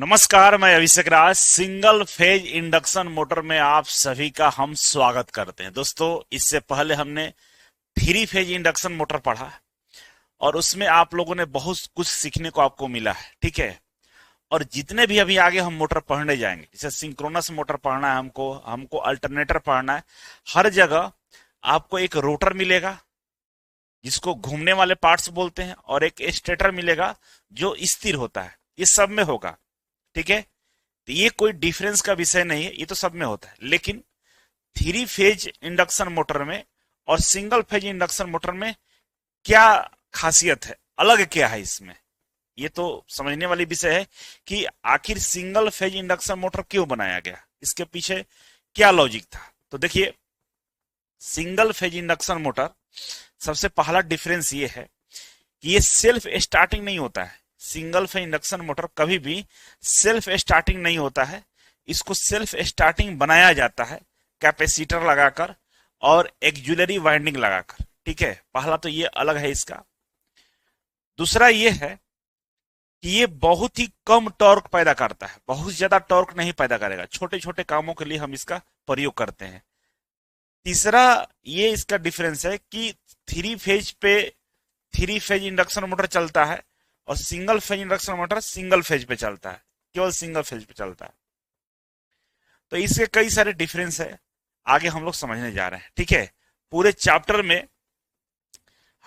नमस्कार, मैं अभिषेक राज single phase induction motor में आप सभी का हम स्वागत करते हैं। दोस्तों, इससे पहले हमने थ्री फेज इंडक्शन मोटर पढ़ा और उसमें आप लोगों ने बहुत कुछ सीखने को आपको मिला है, ठीक है। और जितने भी अभी आगे हम मोटर पढ़ने जाएंगे, जैसे सिंक्रोनस मोटर पढ़ना है, हमको हमको अल्टरनेटर पढ़ना है, हर जगह आपको एक रोटर मिलेगा जिसको घूमने वाले पार्ट्स बोलते हैं और एक स्टेटर मिलेगा जो स्थिर होता है। ये सब में होगा, ठीक है। तो ये कोई डिफरेंस का विषय नहीं है, ये तो सब में होता है। लेकिन थ्री फेज इंडक्शन मोटर में और सिंगल फेज इंडक्शन मोटर में क्या खासियत है, अलग क्या है इसमें, ये तो समझने वाली विषय है कि आखिर सिंगल फेज इंडक्शन मोटर क्यों बनाया गया, इसके पीछे क्या लॉजिक था। तो देखिए, सिंगल फेज इंडक्शन मोटर सबसे पहला डिफरेंस ये है कि ये सेल्फ स्टार्टिंग नहीं होता है। सिंगल फेज इंडक्शन मोटर कभी भी सेल्फ स्टार्टिंग नहीं होता है। इसको सेल्फ स्टार्टिंग बनाया जाता है कैपेसिटर लगाकर और एक्जुलरी वाइंडिंग लगाकर, ठीक है। पहला तो ये अलग है इसका। दूसरा ये है कि ये बहुत ही कम टॉर्क पैदा करता है, बहुत ज्यादा टॉर्क नहीं पैदा करेगा, छोटे छोटे कामों के लिए हम इसका प्रयोग करते हैं। तीसरा ये इसका डिफरेंस है कि थ्री फेज इंडक्शन मोटर चलता है और single phase induction motor single phase पे चलता है, केवल सिंगल फेज पे चलता है। तो इसके कई सारे डिफरेंस है, आगे हम लोग समझने जा रहे हैं, ठीक है। पूरे चैप्टर में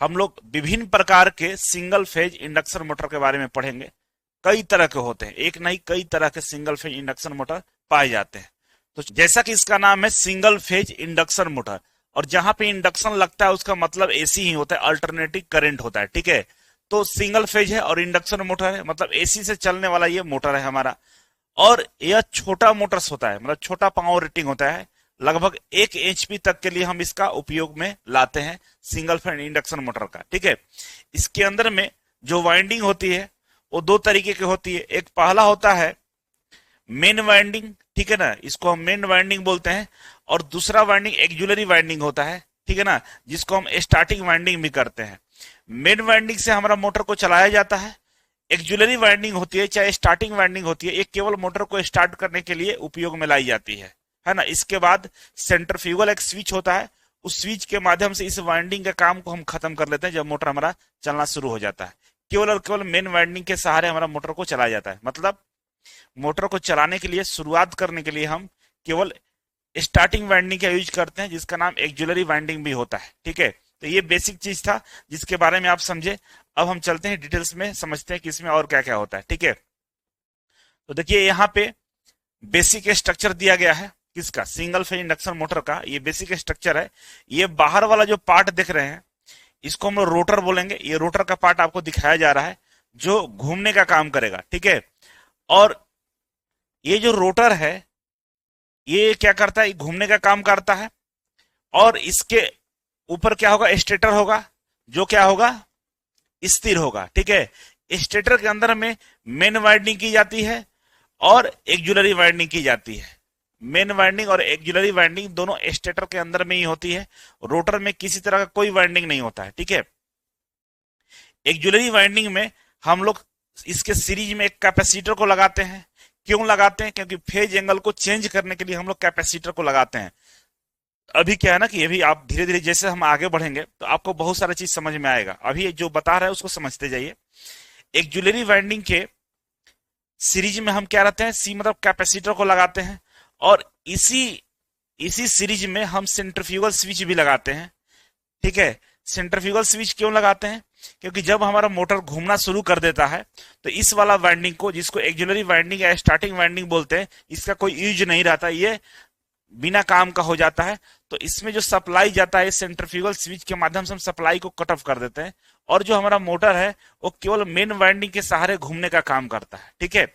हम लोग विभिन्न प्रकार के सिंगल फेज इंडक्शन मोटर के बारे में पढ़ेंगे। कई तरह के होते हैं, एक नहीं कई तरह के सिंगल फेज इंडक्शन मोटर पाए जाते हैं। तो जैसा कि इसका नाम है सिंगल फेज इंडक्शन मोटर, और जहां पे इंडक्शन लगता है उसका मतलब एसी ही होता है, अल्टरनेटिव करंट होता है, ठीक है। तो सिंगल फेज है और इंडक्शन मोटर है, मतलब एसी से चलने वाला ये मोटर है हमारा। और यह छोटा मोटर्स होता है, मतलब छोटा पावर रेटिंग होता है, लगभग 1 HP तक के लिए हम इसका उपयोग में लाते हैं सिंगल फेज इंडक्शन मोटर का, ठीक है। इसके अंदर में जो वाइंडिंग होती है वो दो तरीके की होती है। एक पहला होता है मेन वाइंडिंग, ठीक है ना, इसको हम मेन वाइंडिंग बोलते हैं। और दूसरा वाइंडिंग एक्जुलरी वाइंडिंग होता है, ठीक है ना, जिसको हम स्टार्टिंग वाइंडिंग भी करते हैं। मेन वाइंडिंग से हमारा मोटर को चलाया जाता है। एक्जुलरी वाइंडिंग होती है, चाहे स्टार्टिंग वाइंडिंग होती है, एक केवल मोटर को स्टार्ट करने के लिए उपयोग में लाई जाती है ना। इसके बाद सेंट्रीफ्यूगल एक स्विच होता है, उस स्विच के माध्यम से इस वाइंडिंग के काम को हम खत्म कर लेते हैं जब मोटर हमारा चलना शुरू हो जाता है। केवल और केवल मेन वाइंडिंग के सहारे हमारा मोटर को चलाया जाता है। मतलब मोटर को चलाने के लिए, शुरुआत करने के लिए हम केवल स्टार्टिंग वाइंडिंग का यूज करते हैं, जिसका नाम एक्जुलरी वाइंडिंग भी होता है, ठीक है। तो ये बेसिक चीज था जिसके बारे में आप समझे। अब हम चलते हैं डिटेल्स में, समझते हैं कि इसमें और क्या क्या होता है, ठीक है। तो देखिए, यहाँ पे बेसिक स्ट्रक्चर दिया गया है किसका, सिंगल फेज इंडक्शन मोटर का। ये बेसिक स्ट्रक्चर है। ये बाहर वाला जो पार्ट दिख रहे हैं इसको हम लोग रोटर बोलेंगे। ये रोटर का पार्ट आपको दिखाया जा रहा है जो घूमने का काम करेगा, ठीक है। और ये जो रोटर है ये क्या करता है, घूमने का काम करता है। और इसके ऊपर क्या होगा, स्टेटर होगा, जो क्या होगा, स्थिर होगा, ठीक है। स्टेटर के अंदर में मेन वाइंडिंग की जाती है और एक्जुलरी वाइंडिंग की जाती है। मेन वाइंडिंग और एक्जुलरी वाइंडिंग दोनों स्टेटर के अंदर में ही होती है। रोटर में किसी तरह का कोई वाइंडिंग नहीं होता है, ठीक है। एक्जुलरी वाइंडिंग में हम लोग इसके सीरीज में एक कैपेसिटर को लगाते हैं। क्यों लगाते हैं, क्योंकि फेज एंगल को चेंज करने के लिए हम लोग कैपेसिटर को लगाते हैं। अभी क्या है ना कि अभी आप धीरे धीरे जैसे हम आगे बढ़ेंगे तो आपको बहुत सारा चीज समझ में आएगा। अभी जो बता रहा है उसको समझते जाइए। एक्जुलरी वाइंडिंग के सीरीज में हम क्या रहते हैं, सी मतलब कैपेसिटर को लगाते हैं, और इसी इसी सीरीज में हम सेंट्रीफ्यूगल स्विच भी लगाते हैं, ठीक है। सेंट्रीफ्यूगल स्विच क्यों लगाते हैं, क्योंकि जब हमारा मोटर घूमना शुरू कर देता है तो इस वाला वाइंडिंग को, जिसको एक्जुलरी वाइंडिंग या स्टार्टिंग वाइंडिंग बोलते हैं, इसका कोई यूज नहीं रहता, ये बिना काम का हो जाता है। तो इसमें जो सप्लाई जाता है सेंट्रीफ्यूगल स्विच के माध्यम से हम सप्लाई को कट ऑफ कर देते हैं, और जो हमारा मोटर है वो केवल मेन वाइंडिंग के सहारे घूमने का काम करता है, ठीक है।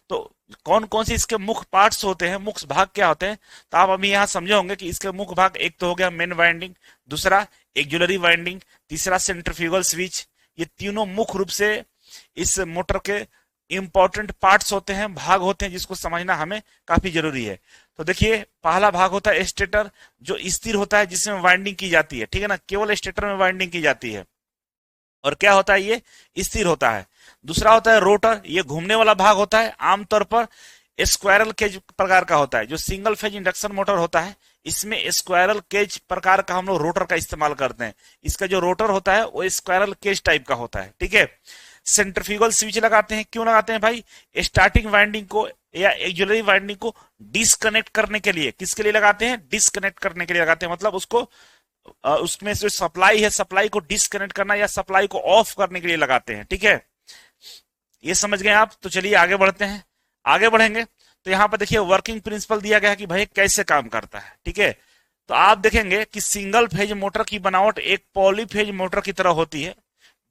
तो कौन कौन से इसके मुख्य पार्ट्स होते हैं, मुख्य भाग क्या होते हैं, तो आप अभी यहां समझे होंगे कि इसके मुख्य भाग एक तो हो गया मेन वाइंडिंग, दूसरा एक्जुलरी वाइंडिंग, तीसरा सेंट्रीफ्यूगल स्विच। ये तीनों मुख्य रूप से इस मोटर के इंपॉर्टेंट पार्ट्स होते हैं, भाग होते हैं, जिसको समझना हमें काफी जरूरी है। तो देखिए, पहला भाग होता है स्टेटर, जो स्थिर होता है, जिसमें वाइंडिंग की जाती है, ठीक है ना, केवल स्टेटर में वाइंडिंग की जाती है। और क्या होता है, ये स्थिर होता है। दूसरा होता है रोटर, ये घूमने वाला भाग होता है, आमतौर पर स्क्वायरल केज प्रकार का होता है। जो सिंगल फेज इंडक्शन मोटर होता है इसमें स्क्वायरल केज प्रकार का हम लोग रोटर का इस्तेमाल करते हैं। इसका जो रोटर होता है वो स्क्वायरल केज टाइप का होता है, ठीक है। सेंट्रीफ्यूगल स्विच लगाते हैं, क्यों लगाते हैं भाई? स्टार्टिंग वाइंडिंग को या एक्सिलरी वाइंडिंग को डिस्कनेक्ट करने के लिए। किसके लिए लगाते हैं? डिस्कनेक्ट करने के लिए लगाते हैं, मतलब उसको उसमें जो सप्लाई है, सप्लाई को डिस्कनेक्ट करना या सप्लाई को ऑफ करने के लिए लगाते हैं, ठीक है। ये समझ गए आप? तो चलिए आगे बढ़ते हैं। आगे बढ़ेंगे तो यहाँ पर देखिए वर्किंग प्रिंसिपल दिया गया है कि भाई कैसे काम करता है, ठीक है। तो आप देखेंगे कि सिंगल फेज मोटर की बनावट एक पॉलीफेज मोटर की तरह होती है।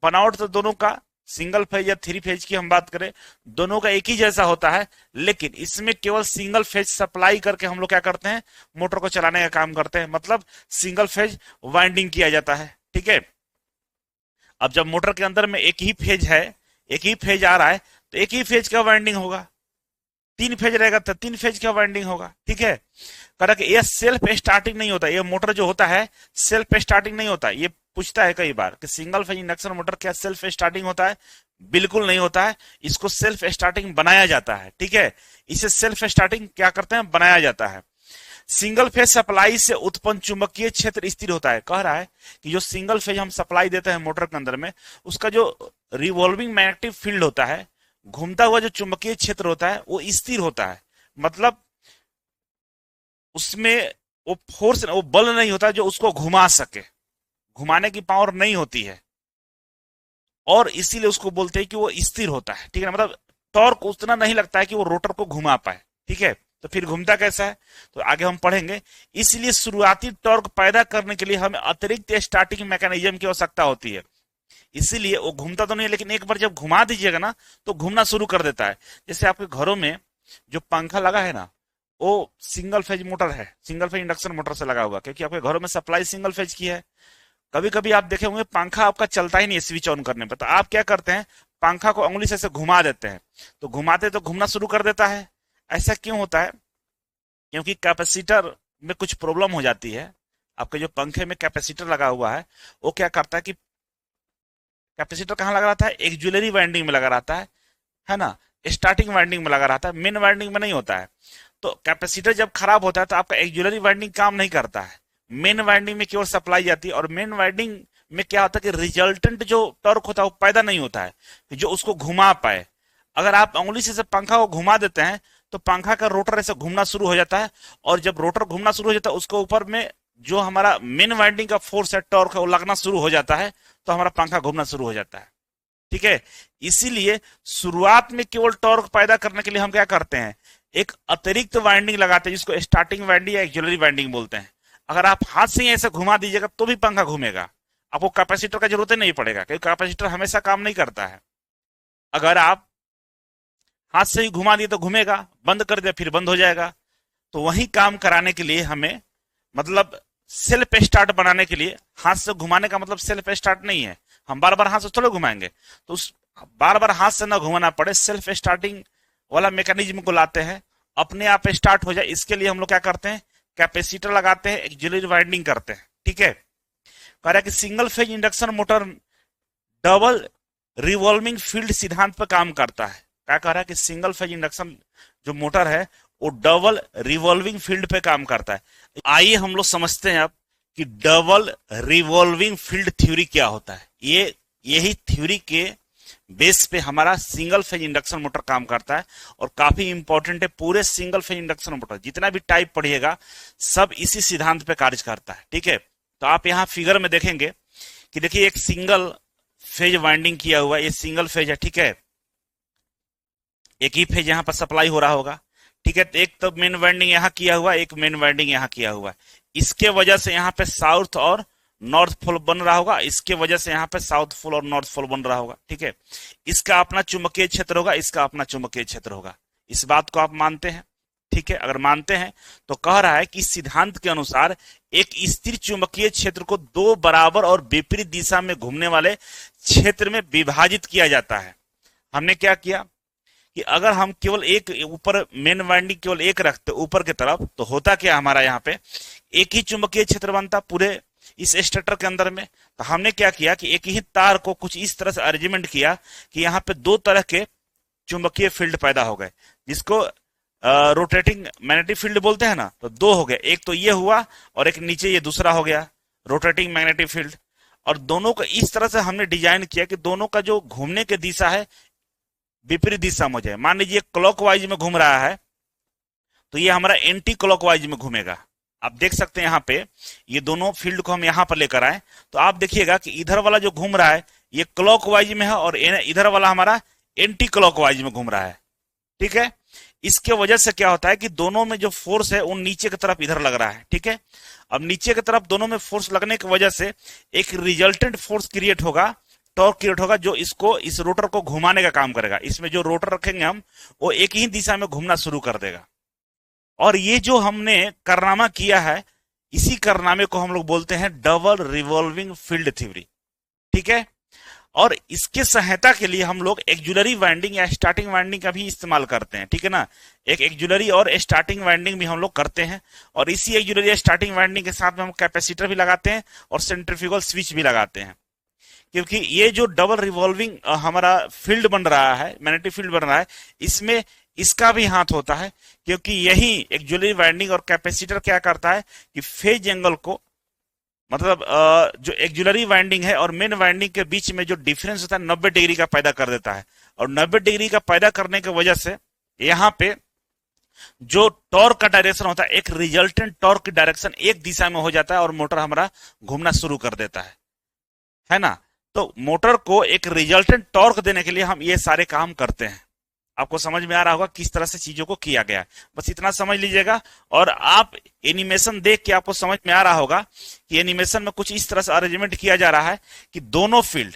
बनावट तो दोनों का, सिंगल फेज या थ्री फेज की हम बात करें, दोनों का एक ही जैसा होता है, लेकिन इसमें केवल सिंगल फेज सप्लाई करके हम लोग क्या करते हैं, मोटर को चलाने का काम करते हैं, मतलब सिंगल फेज वाइंडिंग किया जाता है, ठीक है। अब जब मोटर के अंदर में एक ही फेज है, एक ही फेज आ रहा है, तो एक ही फेज का वाइंडिंग होगा। तीन फेज रहेगा तो तीन फेज का वाइंडिंग होगा, ठीक है। कारण ये सेल्फ स्टार्टिंग नहीं होता, ये मोटर जो होता है सेल्फ स्टार्टिंग नहीं होता। ये पूछता है कई बार कि सिंगल फेज इंडक्शन मोटर क्या सेल्फ स्टार्टिंग होता है? बिल्कुल नहीं होता है। इसको सेल्फ स्टार्टिंग बनाया जाता है, ठीक है। इसे सेल्फ स्टार्टिंग क्या करते हैं? बनाया जाता है। सिंगल फेज सप्लाई से उत्पन्न चुंबकीय क्षेत्र स्थिर होता है। कह रहा है कि जो सिंगल फेज हम सप्लाई देते हैं मोटर के अंदर में, उसका जो रिवॉल्विंग मैग्नेटिक फील्ड होता है, घूमता हुआ जो चुंबकीय क्षेत्र होता है, वो स्थिर होता है। मतलब उसमें वो फोर्स, वो बल नहीं होता जो उसको घुमा सके, घुमाने की पावर नहीं होती है, और इसीलिए उसको बोलते हैं कि वो स्थिर होता है, ठीक है। मतलब टॉर्क उतना नहीं लगता है कि वो रोटर को घुमा पाए, ठीक है। तो फिर घूमता कैसा है, तो आगे हम पढ़ेंगे। इसलिए शुरुआती टॉर्क पैदा करने के लिए हमें अतिरिक्त स्टार्टिंग मैकेनिज्म की आवश्यकता होती है। इसीलिए वो घूमता तो नहीं है, लेकिन एक बार जब घुमा दीजिएगा ना तो घूमना शुरू कर देता है। जैसे आपके घरों में जो पंखा लगा है ना, वो सिंगल फेज मोटर है, सिंगल फेज इंडक्शन मोटर से लगा हुआ, क्योंकि आपके घरों में सप्लाई सिंगल फेज की है। कभी कभी आप देखे होंगे पंखा आपका चलता ही नहीं है स्विच ऑन करने पर, तो आप क्या करते हैं, पंखा को उंगली से ऐसे घुमा देते हैं, तो घुमाते तो घूमना शुरू कर देता है। ऐसा क्यों होता है? क्योंकि कैपेसिटर में कुछ प्रॉब्लम हो जाती है। आपके जो पंखे में कैपेसिटर लगा हुआ है, वो क्या करता है कि कैपेसिटर कहाँ लगा रहता है? एक ज्वेलरी वाइंडिंग में लगा रहता है ना, स्टार्टिंग वाइंडिंग में लगा रहता है, मेन वाइंडिंग में नहीं होता है। तो कैपेसिटर जब खराब होता है तो आपका एक्सिलरी वाइंडिंग काम नहीं करता है, मेन वाइंडिंग में केवल सप्लाई जाती है। और मेन वाइंडिंग में क्या होता है कि रिजल्टेंट जो टॉर्क होता है वो पैदा नहीं होता है जो उसको घुमा पाए। अगर आप उंगली से पंखा को घुमा देते हैं तो पंखा का रोटर ऐसे घूमना शुरू हो जाता है, और जब रोटर घूमना शुरू हो जाता है उसके ऊपर में जो हमारा मेन वाइंडिंग का फोर्स है, टॉर्क है, वो लगना शुरू हो जाता है, तो हमारा पंखा घूमना शुरू हो जाता है, ठीक है। इसीलिए शुरुआत में केवल टॉर्क पैदा करने के लिए हम क्या करते हैं, एक अतिरिक्त वाइंडिंग लगाते हैं, जिसको स्टार्टिंग वाइंडिंग या एक्सिलरी वाइंडिंग बोलते हैं। अगर आप हाथ से ही ऐसे घुमा दीजिएगा तो भी पंखा घूमेगा, आपको कैपेसिटर का जरूरत ही नहीं पड़ेगा, क्योंकि कैपेसिटर हमेशा काम नहीं करता है। अगर आप हाथ से ही घुमा दिए तो घूमेगा, बंद कर दिया फिर बंद हो जाएगा। तो वही काम कराने के लिए हमें, मतलब सेल्फ स्टार्ट बनाने के लिए, हाथ से घुमाने का मतलब सेल्फ स्टार्ट नहीं है, हम बार बार हाथ से थोड़े घुमाएंगे, तो उस बार बार हाथ से ना घुमाना पड़े, सेल्फ स्टार्टिंग वाला मैकेनिज्म को लाते हैं, अपने आप स्टार्ट हो जाए। इसके लिए हम लोग क्या करते हैं, कैपेसिटर लगाते हैं, एक्सिलरी वाइंडिंग करते हैं, ठीक है। कह रहा है कि single phase induction motor double revolving field सिद्धांत पर काम करता है। क्या कह रहा है कि सिंगल फेज इंडक्शन जो मोटर है वो डबल रिवॉल्विंग फील्ड पे काम करता है। आइए हम लोग समझते हैं अब कि डबल रिवॉल्विंग फील्ड थ्योरी क्या होता है। यही थ्योरी के बेस पे हमारा सिंगल फेज इंडक्शन मोटर काम करता है, और काफी इंपॉर्टेंट है। पूरे सिंगल फेज इंडक्शन मोटर जितना भी टाइप पढ़िएगा सब इसी सिद्धांत पे कार्य करता है, ठीक है। तो आप यहाँ फिगर में देखेंगे कि देखिए एक सिंगल फेज वाइंडिंग किया हुआ है, ये सिंगल फेज है, ठीक है। एक ही फेज यहाँ पर सप्लाई हो रहा होगा, ठीक है। तो एक तो मेन वाइंडिंग यहाँ किया हुआ, एक मेन वाइंडिंग यहाँ किया हुआ। इसके वजह से यहाँ पे साउथ और नॉर्थ पोल बन रहा होगा, इसके वजह से यहाँ पे साउथ पोल और नॉर्थ पोल बन रहा होगा, ठीक है। इसका अपना चुंबकीय क्षेत्र होगा, इसका अपना चुंबकीय क्षेत्र होगा। इस बात को आप मानते हैं, ठीक है। अगर मानते हैं तो कह रहा है कि इस सिद्धांत के अनुसार एक स्थिर चुंबकीय क्षेत्र को दो बराबर और विपरीत दिशा में घूमने वाले क्षेत्र में विभाजित किया जाता है। हमने क्या किया कि अगर हम केवल एक ऊपर मेन वाइंडिंग केवल एक रखते ऊपर की तरफ, तो होता क्या हमारा यहाँ पे एक ही चुंबकीय क्षेत्र बनता पूरे इस स्टेटर के अंदर में। तो हमने क्या किया कि एक ही तार को कुछ इस तरह से अरेंजमेंट किया कि यहाँ पे दो तरह के चुंबकीय फील्ड पैदा हो गए, जिसको रोटेटिंग मैग्नेटिक फील्ड बोलते हैं ना। तो दो हो गए, एक तो ये हुआ और एक नीचे ये दूसरा हो गया रोटेटिंग मैग्नेटिक फील्ड। और दोनों को इस तरह से हमने डिजाइन किया कि दोनों का जो घूमने की दिशा है विपरीत दिशा में हो जाए। मान लीजिए क्लॉकवाइज में घूम रहा है तो ये हमारा एंटी क्लॉकवाइज में घूमेगा। आप देख सकते हैं यहाँ पे ये दोनों फील्ड को हम यहाँ पर लेकर आए तो आप देखिएगा कि इधर वाला जो घूम रहा है ये क्लॉकवाइज में है और इधर वाला हमारा एंटी क्लॉकवाइज में घूम रहा है। ठीक है, इसके वजह से क्या होता है कि दोनों में जो फोर्स है वो नीचे की तरफ इधर लग रहा है। ठीक है, अब नीचे की तरफ दोनों में फोर्स लगने की वजह से एक रिजल्टेंट फोर्स क्रिएट होगा, टॉर्क क्रिएट होगा, जो इसको इस रोटर को घुमाने का काम करेगा। इसमें जो रोटर रखेंगे हम वो एक ही दिशा में घूमना शुरू कर देगा। और ये जो हमने कारनामा किया है इसी कारनामे को हम लोग बोलते हैं डबल रिवॉल्विंग फील्ड थ्योरी। ठीक है, और इसके सहायता के लिए हम लोग एक्जुलरी वाइंडिंग या स्टार्टिंग वाइंडिंग का भी इस्तेमाल करते हैं। ठीक है ना, एक एक्जुलरी और स्टार्टिंग वाइंडिंग भी हम लोग करते हैं और इसी एक्जुलरी या स्टार्टिंग वाइंडिंग के साथ में हम कैपेसिटर भी लगाते हैं और सेंट्रीफ्यूगल स्विच भी लगाते हैं। क्योंकि ये जो डबल रिवॉल्विंग हमारा फील्ड बन रहा है, मैग्नेटिक फील्ड बन रहा है, इसमें इसका भी हाथ होता है। क्योंकि यही एक्जुलरी वाइंडिंग और कैपेसिटर क्या करता है कि फेज एंगल को, मतलब जो एक्जुलरी वाइंडिंग है और मेन वाइंडिंग के बीच में जो डिफरेंस होता है 90 डिग्री का पैदा कर देता है। और 90 डिग्री का पैदा करने की वजह से यहाँ पे जो टॉर्क का डायरेक्शन होता है, एक रिजल्टेंट टॉर्क की डायरेक्शन एक दिशा में हो जाता है और मोटर हमारा घूमना शुरू कर देता है ना। तो मोटर को एक रिजल्टेंट टॉर्क देने के लिए हम ये सारे काम करते हैं। आपको समझ में आ रहा होगा किस तरह से चीजों को किया गया है, बस इतना समझ लीजिएगा। और आप एनिमेशन देख के आपको समझ में आ रहा होगा कि एनिमेशन में कुछ इस तरह से अरेंजमेंट किया जा रहा है कि दोनों फील्ड,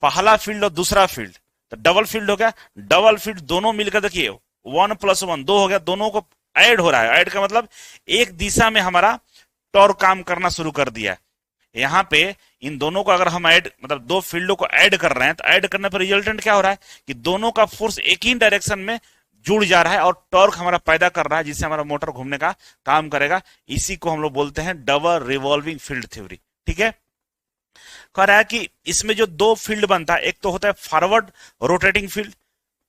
पहला फील्ड और दूसरा फील्ड, तो डबल फील्ड हो गया, डबल फील्ड दोनों मिलकर देखिए 1 + 1 2 हो गया, दोनों को ऐड हो रहा है। ऐड का मतलब एक दिशा में हमारा टॉर्क काम करना शुरू कर दिया है। यहाँ पे इन दोनों को अगर हम ऐड, मतलब दो फील्डों को ऐड कर रहे हैं, तो ऐड करने पर रिजल्टेंट क्या हो रहा है कि दोनों का फोर्स एक ही डायरेक्शन में जुड़ जा रहा है और टॉर्क हमारा पैदा कर रहा है, जिससे हमारा मोटर घूमने का काम करेगा। इसी को हम लोग बोलते हैं डबल रिवॉल्विंग फील्ड थ्योरी। ठीक है, कह रहा है कि इसमें जो दो फील्ड बनता है, एक तो होता है फॉरवर्ड रोटेटिंग फील्ड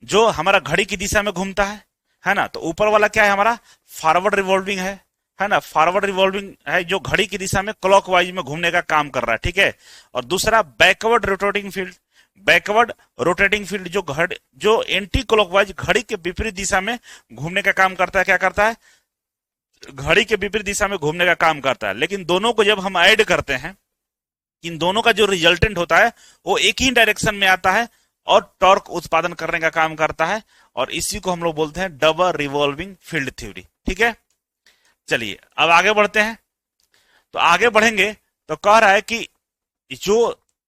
जो हमारा घड़ी की दिशा में घूमता है ना। तो ऊपर वाला क्या है हमारा फॉरवर्ड रिवॉल्विंग है ना, फॉरवर्ड रिवॉल्विंग है जो घड़ी की दिशा में क्लॉकवाइज में घूमने का काम कर रहा है। ठीक है, और दूसरा backward rotating field, backward rotating field जो एंटी क्लॉकवाइज घड़ी के विपरीत दिशा में घूमने का काम करता है। क्या करता है, घड़ी के विपरीत दिशा में घूमने का काम करता है। लेकिन दोनों को जब हम ऐड करते हैं, इन दोनों का जो रिजल्टेंट होता है वो एक ही डायरेक्शन में आता है और टॉर्क उत्पादन करने का काम करता है, और इसी को हम लोग बोलते हैं डबल रिवॉल्विंग फील्ड थ्योरी। ठीक है, चलिए अब आगे बढ़ते हैं। तो आगे बढ़ेंगे तो कह रहा है कि जो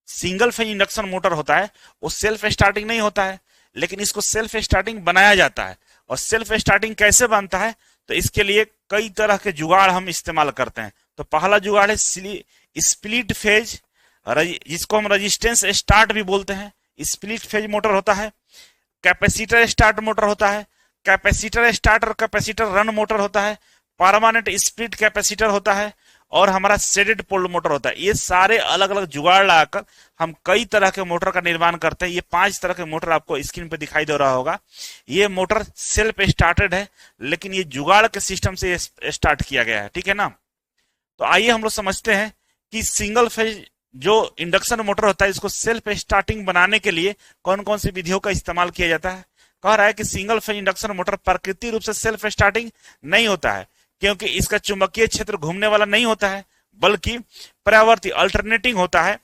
सिंगल फेज इंडक्शन मोटर होता है वो सेल्फ स्टार्टिंग नहीं होता है, लेकिन इसको सेल्फ स्टार्टिंग बनाया जाता है। और सेल्फ स्टार्टिंग कैसे बनता है, तो इसके लिए कई तरह के जुगाड़ हम इस्तेमाल करते हैं। तो पहला जुगाड़ है स्प्लिट फेज, जिसको हम रेजिस्टेंस स्टार्ट भी बोलते हैं। स्प्लिट फेज मोटर होता है, कैपेसिटर स्टार्ट मोटर होता है, कैपेसिटर स्टार्ट और कैपेसिटर रन मोटर होता है, परमानेंट स्प्लिट कैपेसिटर होता है, और हमारा शेडेड पोल मोटर होता है। ये सारे अलग अलग जुगाड़ लगाकर हम कई तरह के मोटर का निर्माण करते हैं। ये 5 तरह के मोटर आपको स्क्रीन पे दिखाई दे रहा होगा। ये मोटर सेल्फ स्टार्टेड है, लेकिन ये जुगाड़ के सिस्टम से स्टार्ट किया गया है। ठीक है ना, तो आइए हम लोग समझते हैं कि सिंगल फेज जो इंडक्शन मोटर होता है इसको सेल्फ स्टार्टिंग बनाने के लिए कौन कौन सी विधियों का इस्तेमाल किया जाता है। कह रहा है कि सिंगल फेज इंडक्शन मोटर प्रकृति रूप से सेल्फ स्टार्टिंग नहीं होता है, क्योंकि इसका चुंबकीय क्षेत्र घूमने वाला नहीं होता है, बल्कि परावर्ती अल्टरनेटिंग होता है।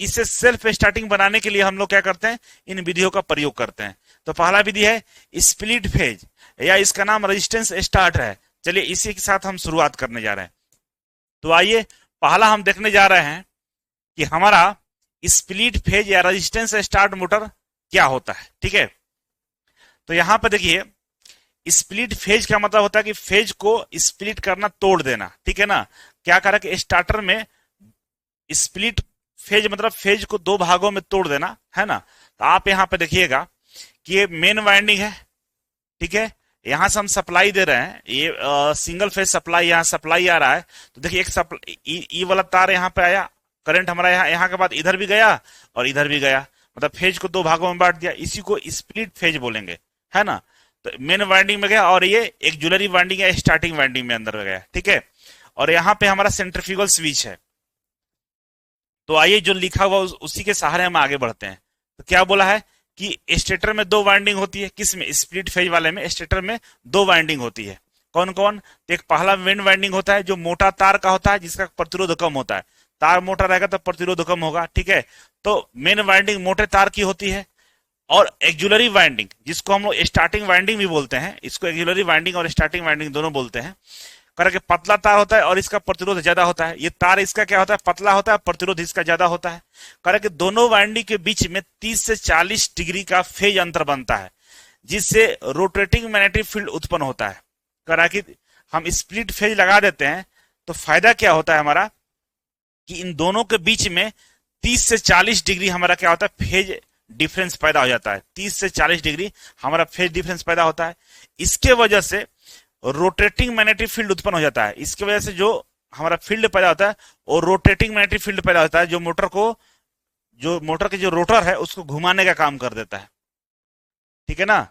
इसे सेल्फ स्टार्टिंग बनाने के लिए हम लोग क्या करते हैं, इन विधियों का प्रयोग करते हैं। तो पहला विधि है स्प्लिट फेज, या इसका नाम रेजिस्टेंस स्टार्ट है। चलिए इसी के साथ हम शुरुआत करने जा रहे हैं। तो आइए पहला हम देखने जा रहे हैं कि हमारा स्प्लिट फेज या रेजिस्टेंस स्टार्ट मोटर क्या होता है। ठीक है, तो यहां पर देखिए स्प्लिट फेज का मतलब होता है कि फेज को स्प्लिट करना, तोड़ देना। ठीक है ना, क्या करा कि स्टार्टर में स्प्लिट फेज मतलब फेज को 2 भागों में तोड़ देना, है ना। तो आप यहां पे देखिएगा कि ये मेन वाइंडिंग है, ठीक है, यहां से हम सप्लाई दे रहे हैं, ये सिंगल फेज सप्लाई, यहाँ सप्लाई आ रहा है। तो देखिए एक ई वाला तार यहाँ पे आया, करंट हमारा यहाँ के बाद इधर भी गया और इधर भी गया, मतलब फेज को दो भागों में बांट दिया। इसी को स्प्लिट फेज बोलेंगे, है ना। तो मेन वाइंडिंग में गया और ये एक जुलरी वाइंडिंग है, स्टार्टिंग वाइंडिंग में अंदर गया, ठीक है। और यहाँ पे हमारा सेंट्रीफ्यूगल स्विच है। तो आइए जो लिखा हुआ उसी के सहारे हम आगे बढ़ते हैं। तो क्या बोला है कि स्टेटर में दो वाइंडिंग होती है, किसमें, स्प्लिट फेज वाले में स्टेटर में दो वाइंडिंग होती है। कौन कौन, तो एक पहला मेन वाइंडिंग होता है जो मोटा तार का होता है, जिसका प्रतिरोध कम होता है। तार मोटा रहेगा तो प्रतिरोध कम होगा, ठीक है। तो मेन वाइंडिंग मोटे तार की होती है। और एक्जुलरी वाइंडिंग, जिसको हम लोग स्टार्टिंग वाइंडिंग भी बोलते हैं, इसको एक्जुलरी वाइंडिंग और स्टार्टिंग वाइंडिंग दोनों बोलते हैं। करके पतला तार होता है और इसका प्रतिरोध ज्यादा होता है। ये तार इसका क्या होता है, पतला होता है, प्रतिरोध इसका ज्यादा होता है। करके दोनों वाइंडिंग के बीच में 30 से 40 डिग्री का फेज अंतर बनता है, जिससे रोटेटिंग मैग्नेटिक फील्ड उत्पन्न होता है। करा कि हम स्प्लिट फेज लगा देते हैं तो फायदा क्या होता है हमारा, कि इन दोनों के बीच में 30 से 40 डिग्री हमारा क्या होता है, फेज डिफरेंस पैदा हो जाता है। 30 से 40 डिग्री हमारा फेज डिफरेंस पैदा होता है। इसके वजह से रोटेटिंग मैग्नेटिक फील्ड उत्पन्न हो जाता है। इसके वजह से जो हमारा फील्ड पैदा होता है और रोटेटिंग मैग्नेटिक फील्ड पैदा होता है, जो मोटर के जो रोटर है उसको घुमाने का काम कर देता है, ठीक है ना।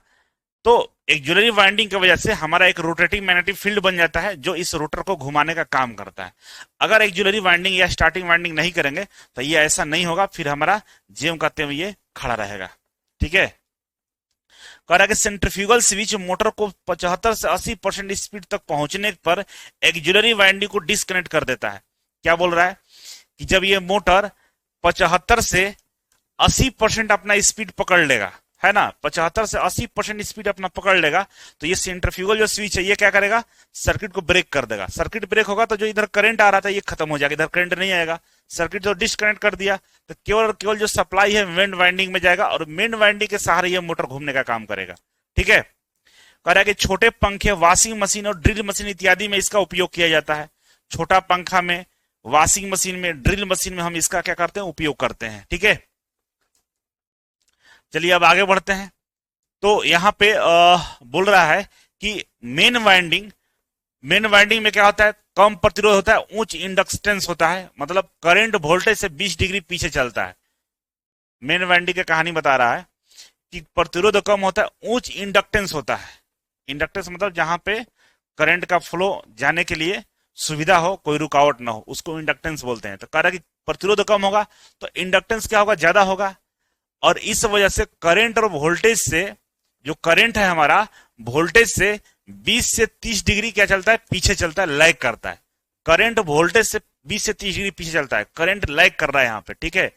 तो एक जुलरी वाइंडिंग की वजह से हमारा एक रोटेटिंग मैग्नेटिक फील्ड बन जाता है, जो इस रोटर को घुमाने का काम करता है। अगर एक जुलरी वाइंडिंग या स्टार्टिंग वाइंडिंग नहीं करेंगे तो ये ऐसा नहीं होगा, फिर हमारा जेम कहते हैं ये खड़ा रहेगा, ठीक है। कह रहा है कि सेंट्रीफ्यूगल स्विच मोटर को 75 से 80% स्पीड तक पहुंचने पर एक्जुलरी वाइंडिंग को डिस्कनेक्ट कर देता है। क्या बोल रहा है कि जब ये मोटर 75 से 80% अपना स्पीड पकड़ लेगा, है ना, 75 से 80% स्पीड अपना पकड़ लेगा, तो ये सेंट्रीफ्यूगल जो स्विच है ये क्या करेगा, सर्किट को ब्रेक कर देगा। सर्किट ब्रेक होगा तो जो इधर करंट आ रहा था ये खत्म हो जाएगा, इधर करंट नहीं आएगा। सर्किट जो डिस्कनेक्ट कर दिया तो केवल और केवल जो सप्लाई है मेन वाइंडिंग में जाएगा और मेन वाइंडिंग के सहारे ये मोटर घूमने का काम करेगा, ठीक है। कह रहा है कि छोटे पंखे, वॉशिंग मशीन और ड्रिल मशीन इत्यादि में इसका उपयोग किया जाता है। छोटा पंखा में, वॉशिंग मशीन में, ड्रिल मशीन में हम इसका क्या करते हैं, उपयोग करते हैं, ठीक है। चलिए अब आगे बढ़ते हैं। तो यहाँ पे बोल रहा है कि मेन वाइंडिंग में क्या होता है, कम प्रतिरोध होता है, उच्च इंडक्टेंस होता है, मतलब करंट वोल्टेज से 20 डिग्री पीछे चलता है। मेन वाइंडिंग की कहानी बता रहा है कि प्रतिरोध कम होता है, उच्च इंडक्टेंस होता है। इंडक्टेंस मतलब जहां पे करंट का फ्लो जाने के लिए सुविधा हो, कोई रुकावट ना हो, उसको इंडक्टेंस बोलते हैं। तो कह रहा है कि प्रतिरोध कम होगा तो इंडक्टेंस क्या होगा, ज्यादा होगा। और इस वजह से करंट और वोल्टेज से, जो करंट है हमारा, वोल्टेज से 20 से 30 डिग्री क्या चलता है, पीछे चलता है, लैग करता है। करंट वोल्टेज से 20 से 30 डिग्री पीछे चलता है, करंट लैग कर रहा है यहाँ पे, ठीक है।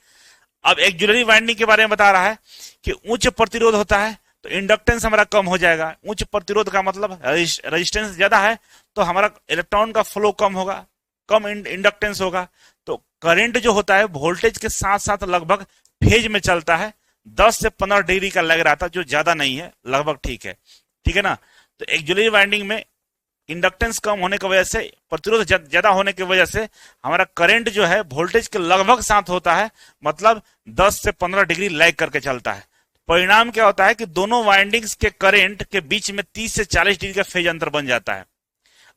अब एक्जुलरी वाइंडिंग के बारे में बता रहा है कि उच्च प्रतिरोध होता है तो इंडक्टेंस हमारा कम हो जाएगा। उच्च प्रतिरोध का मतलब रेजिस्टेंस ज्यादा है तो हमारा इलेक्ट्रॉन का फ्लो कम होगा, कम इंडक्टेंस होगा। तो करंट जो होता है वोल्टेज के साथ साथ लगभग फेज में चलता है। 10 से 15 डिग्री का लग रहा था, जो ज्यादा नहीं है, लगभग ठीक है, ठीक है ना। तो एक्जुलरी वाइंडिंग में इंडक्टेंस कम होने की वजह से, प्रतिरोध ज्यादा होने की वजह से हमारा करंट जो है वोल्टेज के लगभग साथ होता है, मतलब 10 से 15 डिग्री लैग करके चलता है। परिणाम क्या होता है कि दोनों वाइंडिंग्स के करंट के बीच में 30 से 40 डिग्री का फेज अंतर बन जाता है।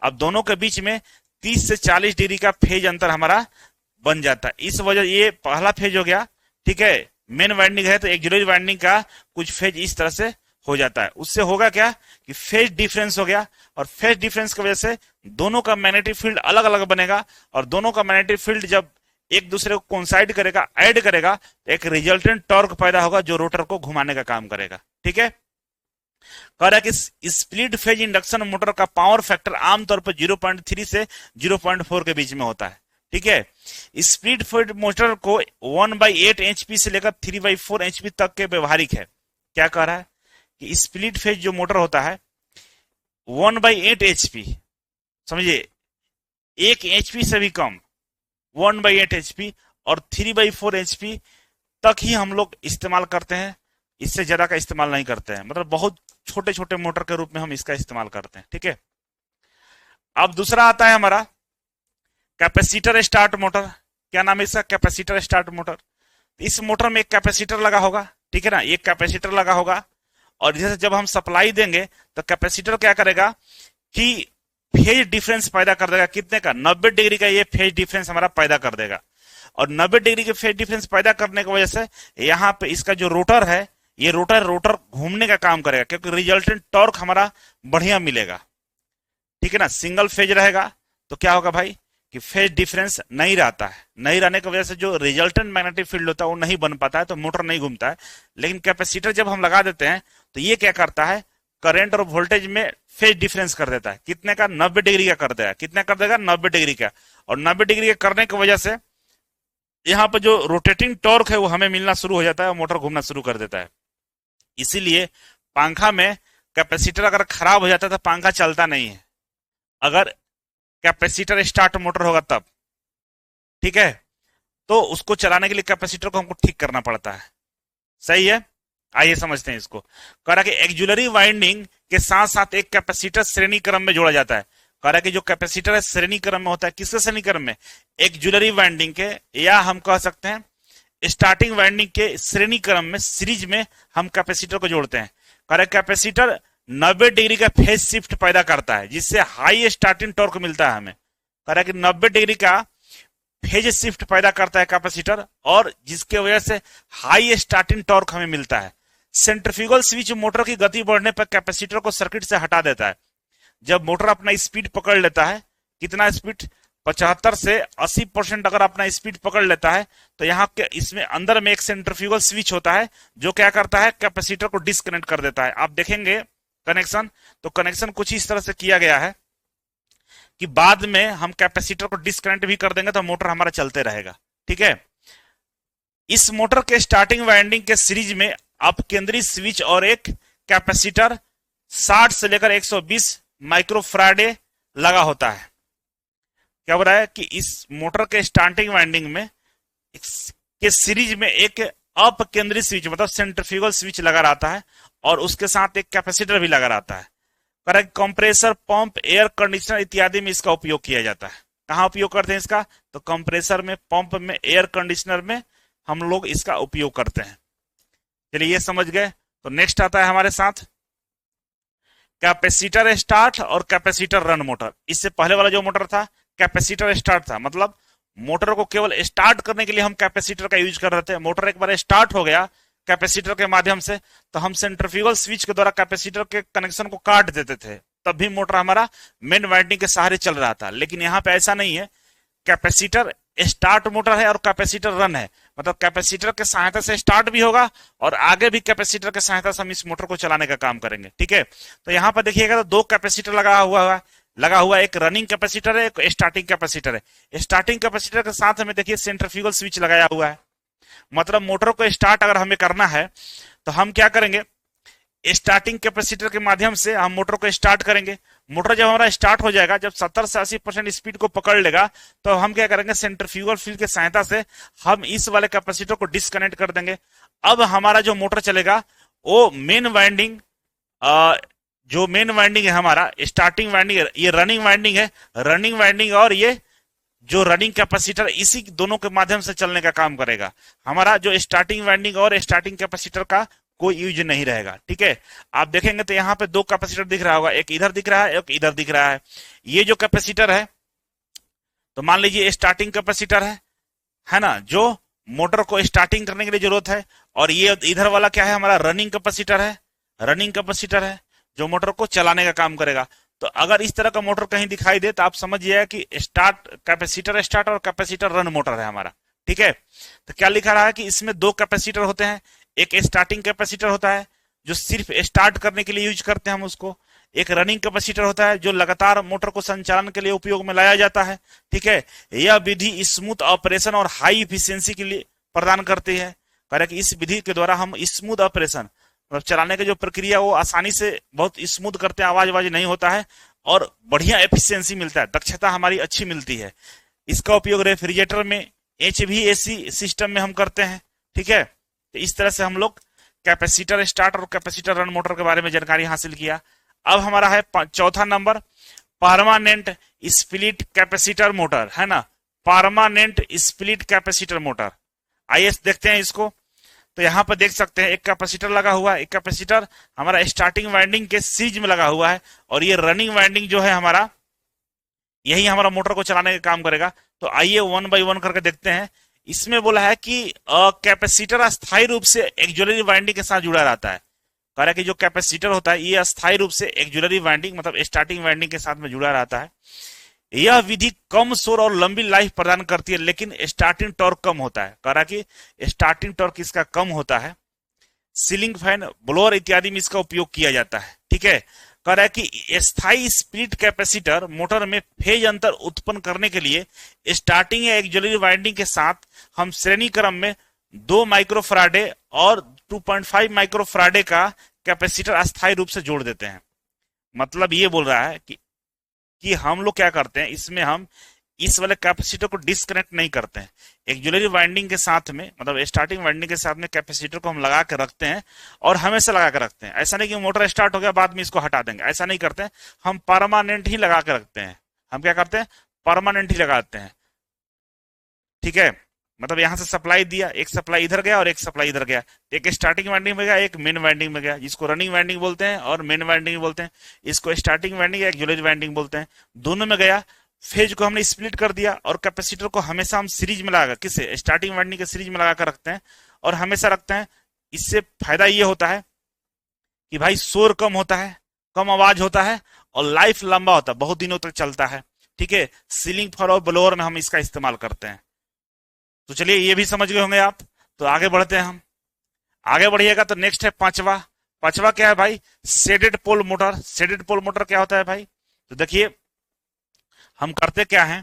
अब दोनों के बीच में 30 से 40 डिग्री का फेज अंतर हमारा बन जाता है। इस वजह, ये पहला फेज हो गया, ठीक है। मेन वाइंडिंग है तो एक्जुलरी वाइंडिंग का कुछ फेज इस तरह से हो जाता है। उससे होगा क्या कि फेज डिफरेंस हो गया, और फेज डिफरेंस की वजह से दोनों का मैग्नेटिक फील्ड अलग अलग बनेगा, और दोनों का मैग्नेटिक फील्ड जब एक दूसरे को कोइंसाइड करेगा, ऐड करेगा, तो एक रिजल्टेंट टॉर्क पैदा होगा जो रोटर को घुमाने का काम करेगा, ठीक है। कह रहा है कि स्प्लिट फेज इंडक्शन मोटर का पावर फैक्टर आमतौर पर 0.3 से 0.4 के बीच में होता है, ठीक है। स्प्लिट फेज मोटर को 1/8 HP से लेकर 3/4 HP तक के व्यवहारिक है। क्या कह रहा है कि स्प्लिट फेज जो मोटर होता है 1/8 HP, समझिए 1 HP से भी कम, 1/8 HP और 3/4 HP तक ही हम लोग इस्तेमाल करते हैं, इससे ज्यादा का इस्तेमाल नहीं करते हैं। मतलब बहुत छोटे छोटे मोटर के रूप में हम इसका इस्तेमाल करते हैं, ठीक है। अब दूसरा आता है हमारा कैपेसिटर स्टार्ट मोटर। क्या नाम है इसका, कैपेसिटर स्टार्ट मोटर। इस मोटर में एक कैपेसिटर लगा होगा, ठीक है ना, एक कैपेसिटर लगा होगा, और जैसे जब हम सप्लाई देंगे तो कैपेसिटर क्या करेगा कि फेज डिफरेंस पैदा कर देगा। कितने का? 90 डिग्री का ये फेज डिफरेंस हमारा पैदा कर देगा। और 90 डिग्री के फेज डिफरेंस पैदा करने की वजह से यहाँ पे इसका जो रोटर है, ये रोटर घूमने का काम करेगा, क्योंकि रिजल्टेंट टॉर्क हमारा बढ़िया मिलेगा। ठीक है ना? सिंगल फेज रहेगा तो क्या होगा भाई कि फेज डिफरेंस नहीं रहता है। नहीं रहने की वजह से जो रिजल्टेंट मैग्नेटिक फील्ड होता है वो नहीं बन पाता है, तो मोटर नहीं घूमता है। लेकिन कैपेसिटर जब हम लगा देते हैं तो ये क्या करता है, करंट और वोल्टेज में फेज डिफरेंस कर देता है। कितने का? 90 डिग्री का कर देगा। कितना कर देगा? 90 डिग्री का। और 90 डिग्री के करने की वजह से यहाँ पर जो रोटेटिंग टॉर्क है वो हमें मिलना शुरू हो जाता है और मोटर घूमना शुरू कर देता है। इसीलिए पंखा में कैपेसिटर अगर खराब हो जाता है तो पंखा चलता नहीं है, अगर कैपेसिटर स्टार्ट मोटर होगा तब। ठीक है? तो उसको चलाने के लिए कैपेसिटर को हमको ठीक करना पड़ता है। सही है? आइए समझते हैं इसको। कह रहा कि एक्जुलरी वाइंडिंग के साथ साथ एक कैपेसिटर श्रेणी क्रम में जोड़ा जाता है। कह रहा कि जो कैपेसिटर है श्रेणी क्रम में होता है। किसके श्रेणी क्रम में? एक्जुलरी वाइंडिंग के, या हम कह सकते हैं स्टार्टिंग वाइंडिंग के श्रेणी क्रम में, सीरीज में हम कैपेसिटर को जोड़ते हैं। कह रहा कैपेसिटर 90 डिग्री का फेज शिफ्ट पैदा करता है, जिससे हाई स्टार्टिंग टॉर्क मिलता है हमें। कह रहा कि 90 डिग्री का फेज शिफ्ट पैदा करता है कैपेसिटर, और जिसके वजह से हाई स्टार्टिंग टॉर्क हमें मिलता है। सेंट्रीफ्यूगल स्विच मोटर की गति बढ़ने पर कैपेसिटर को सर्किट से हटा देता है। जब मोटर अपना स्पीड पकड़ लेता है, कितना स्पीड? 75 से 80% अगर अपना स्पीड पकड़ लेता है, तो यहाँ के इसमें अंदर में एक सेंट्रीफ्यूगल स्विच होता है जो क्या करता है, कैपेसिटर को डिस्कनेक्ट कर देता है। आप देखेंगे कनेक्शन, तो कनेक्शन कुछ इस तरह से किया गया है कि बाद में हम कैपेसिटर को डिस्कनेक्ट भी कर देंगे तो मोटर हमारा चलते रहेगा। ठीक है? इस मोटर के स्टार्टिंग वाइंडिंग के सीरीज में अब केंद्रीय स्विच और एक कैपेसिटर 60 से लेकर 120 माइक्रोफैराडे लगा होता है। क्या हो रहा है कि इस मोटर के स्टार्टिंग वाइंडिंग में के सीरीज में एक अप केंद्रीय स्विच मतलब सेंट्रीफ्यूगल स्विच लगा रहता है, और उसके साथ एक कैपेसिटर भी लगा रहता है। Correct? Compressor, pump, air conditioner इत्यादि में इसका उपयोग किया जाता है। कहां उपयोग करते हैं इसका? तो कंप्रेसर में, पंप में, एयर कंडीशनर में हम लोग इसका उपयोग करते हैं। चलिए ये समझ गए। तो नेक्स्ट आता है हमारे साथ कैपेसिटर स्टार्ट और कैपेसिटर रन मोटर। इससे पहले वाला जो मोटर था कैपेसिटर स्टार्ट था, मतलब मोटर को केवल स्टार्ट करने के लिए हम कैपेसिटर का यूज कर रहे थे। मोटर एक बार स्टार्ट हो गया कैपेसिटर के माध्यम से, तो हम सेंट्रीफ्यूगल स्विच के द्वारा कैपेसिटर के कनेक्शन को काट देते थे, तब भी मोटर हमारा मेन वाइंडिंग के सहारे चल रहा था। लेकिन यहाँ पे ऐसा नहीं है। कैपेसिटर स्टार्ट मोटर है और कैपेसिटर रन है, मतलब कैपेसिटर के सहायता से स्टार्ट भी होगा और आगे भी कैपेसिटर के सहायता से हम इस मोटर को चलाने का काम करेंगे। ठीक है? तो यहाँ पर देखिएगा तो 2 कैपेसिटर लगा हुआ है। एक रनिंग कैपेसिटर है, एक स्टार्टिंग कैपेसिटर है। स्टार्टिंग कैपेसिटर के साथ हमें देखिए सेंट्रीफ्यूगल स्विच लगाया हुआ है। मतलब मोटर को स्टार्ट अगर हमें करना है तो हम क्या करेंगे, स्टार्टिंग कैपेसिटर के माध्यम से हम मोटर को स्टार्ट करेंगे। मोटर जब हमारा स्टार्ट हो जाएगा, जब 70 से 80% स्पीड को पकड़ लेगा, तो हम क्या करेंगे, सेंट्रीफ्यूगल फील्ड की सहायता से हम इस वाले कैपेसिटर को डिस्कनेक्ट कर देंगे। अब हमारा जो मोटर चलेगा वो मेन वाइंडिंग, जो मेन वाइंडिंग है हमारा स्टार्टिंग वाइंडिंग, ये रनिंग वाइंडिंग है, रनिंग वाइंडिंग और ये जो रनिंग कैपेसिटर, इसी दोनों के माध्यम से चलने का काम करेगा। हमारा जो स्टार्टिंग वाइंडिंग और स्टार्टिंग कैपेसिटर का कोई यूज नहीं रहेगा। ठीक है? आप देखेंगे तो यहाँ पे 2 कैपेसिटर दिख रहा होगा, एक इधर दिख रहा है, एक इधर दिख रहा है। ये जो कैपेसिटर है तो मान लीजिए स्टार्टिंग कैपेसिटर है ना, जो मोटर को स्टार्टिंग करने के लिए जरूरत है, और ये इधर वाला क्या है, हमारा रनिंग कैपेसिटर है। रनिंग कैपेसिटर है जो मोटर को चलाने का काम करेगा। तो अगर इस तरह का मोटर कहीं दिखाई दे तो आप समझिए कि कैपेसिटर स्टार्ट और कैपेसिटर रन मोटर है हमारा। ठीक है? तो क्या लिखा रहा है कि इसमें 2 कैपेसिटर होते हैं। एक स्टार्टिंग कैपेसिटर होता है जो सिर्फ स्टार्ट करने के लिए यूज करते हैं हम उसको। एक रनिंग कैपेसिटर होता है जो लगातार मोटर को संचालन के लिए उपयोग में लाया जाता है। ठीक है? यह विधि स्मूथ ऑपरेशन और हाई इफिशियंसी के लिए प्रदान करती है। कह रहे कि इस विधि के द्वारा हम स्मूथ ऑपरेशन, मतलब चलाने की जो प्रक्रिया वो आसानी से बहुत स्मूथ करते हैं, आवाज नहीं होता है, और बढ़िया एफिशिएंसी मिलता है, दक्षता हमारी अच्छी मिलती है। इसका उपयोग रेफ्रिजरेटर में, HVAC सिस्टम में हम करते हैं। ठीक है? तो इस तरह से हम लोग कैपेसिटर स्टार्ट और कैपेसिटर रन मोटर के बारे में जानकारी हासिल किया। अब हमारा है चौथा number, permanent split capacitor motor, है ना, परमानेंट स्प्लिट कैपेसिटर मोटर। आइए देखते हैं इसको। तो यहाँ पर देख सकते हैं एक कैपेसिटर लगा हुआ है, एक कैपेसिटर हमारा स्टार्टिंग वाइंडिंग के सीरीज में लगा हुआ है, और ये रनिंग वाइंडिंग जो है हमारा, यही हमारा मोटर को चलाने का काम करेगा। तो आइए वन बाई वन करके देखते हैं। इसमें बोला है कि कैपेसिटर अस्थायी रूप से एक्जुलरी वाइंडिंग के साथ जुड़ा रहता है। कह रहा है कि जो कैपेसिटर होता है ये अस्थायी रूप से एक्जुलरी वाइंडिंग मतलब स्टार्टिंग वाइंडिंग के साथ में जुड़ा रहता है। यह विधि कम शोर और लंबी लाइफ प्रदान करती है, लेकिन स्टार्टिंग टॉर्क कम होता है। कह रहा कि स्टार्टिंग टॉर्क इसका कम होता है। सीलिंग फैन, ब्लोअर इत्यादि में इसका उपयोग किया जाता है। ठीक है। कह रहा है कि स्थायी स्प्लिट कैपेसिटर मोटर में फेज अंतर उत्पन्न करने के लिए स्टार्टिंग या एक्जुलरी वाइंडिंग के साथ हम श्रेणी क्रम में 2 माइक्रोफराडे और 2.5 माइक्रोफराडे का कैपेसिटर अस्थायी रूप से जोड़ देते हैं। मतलब ये बोल रहा है कि हम लोग क्या करते हैं, इसमें हम इस वाले कैपेसिटर को डिस्कनेक्ट नहीं करते हैं। एक्जुलरी वाइंडिंग के साथ में मतलब स्टार्टिंग वाइंडिंग के साथ में कैपेसिटर को हम लगा के रखते हैं और हमेशा लगा के रखते हैं। ऐसा नहीं कि मोटर स्टार्ट हो गया बाद में इसको हटा देंगे, ऐसा नहीं करते हैं। हम परमानेंट ही लगा के रखते हैं। हम क्या करते हैं, परमानेंट ही लगाते हैं। ठीक है। मतलब यहां से सप्लाई दिया, एक सप्लाई इधर गया और एक सप्लाई इधर गया, एक स्टार्टिंग वाइंडिंग में गया, एक मेन वाइंडिंग में गया, जिसको रनिंग वाइंडिंग बोलते हैं और मेन वाइंडिंग बोलते हैं। इसको स्टार्टिंग वाइंडिंग या एक्जुलरी वाइंडिंग बोलते हैं। दोनों में गया, फेज को हमने स्प्लिट कर दिया और कैपेसिटर को हमेशा हम सीरीज में लगा, किसे, स्टार्टिंग वाइंडिंग के सीरीज में लगा कर रखते हैं और हमेशा रखते हैं। इससे फायदा ये होता है कि भाई शोर कम होता है, कम आवाज होता है और लाइफ लंबा होता है, बहुत दिनों तक चलता है। ठीक है। सीलिंग फैन और ब्लोअर में हम इसका इस्तेमाल करते हैं। तो चलिए ये भी समझ गए होंगे आप। तो आगे बढ़ते हैं हम। आगे बढ़िएगा तो नेक्स्ट है पांचवा। पांचवा क्या है भाई, shaded pole motor. Shaded pole motor क्या होता है भाई, तो देखिए हम करते क्या है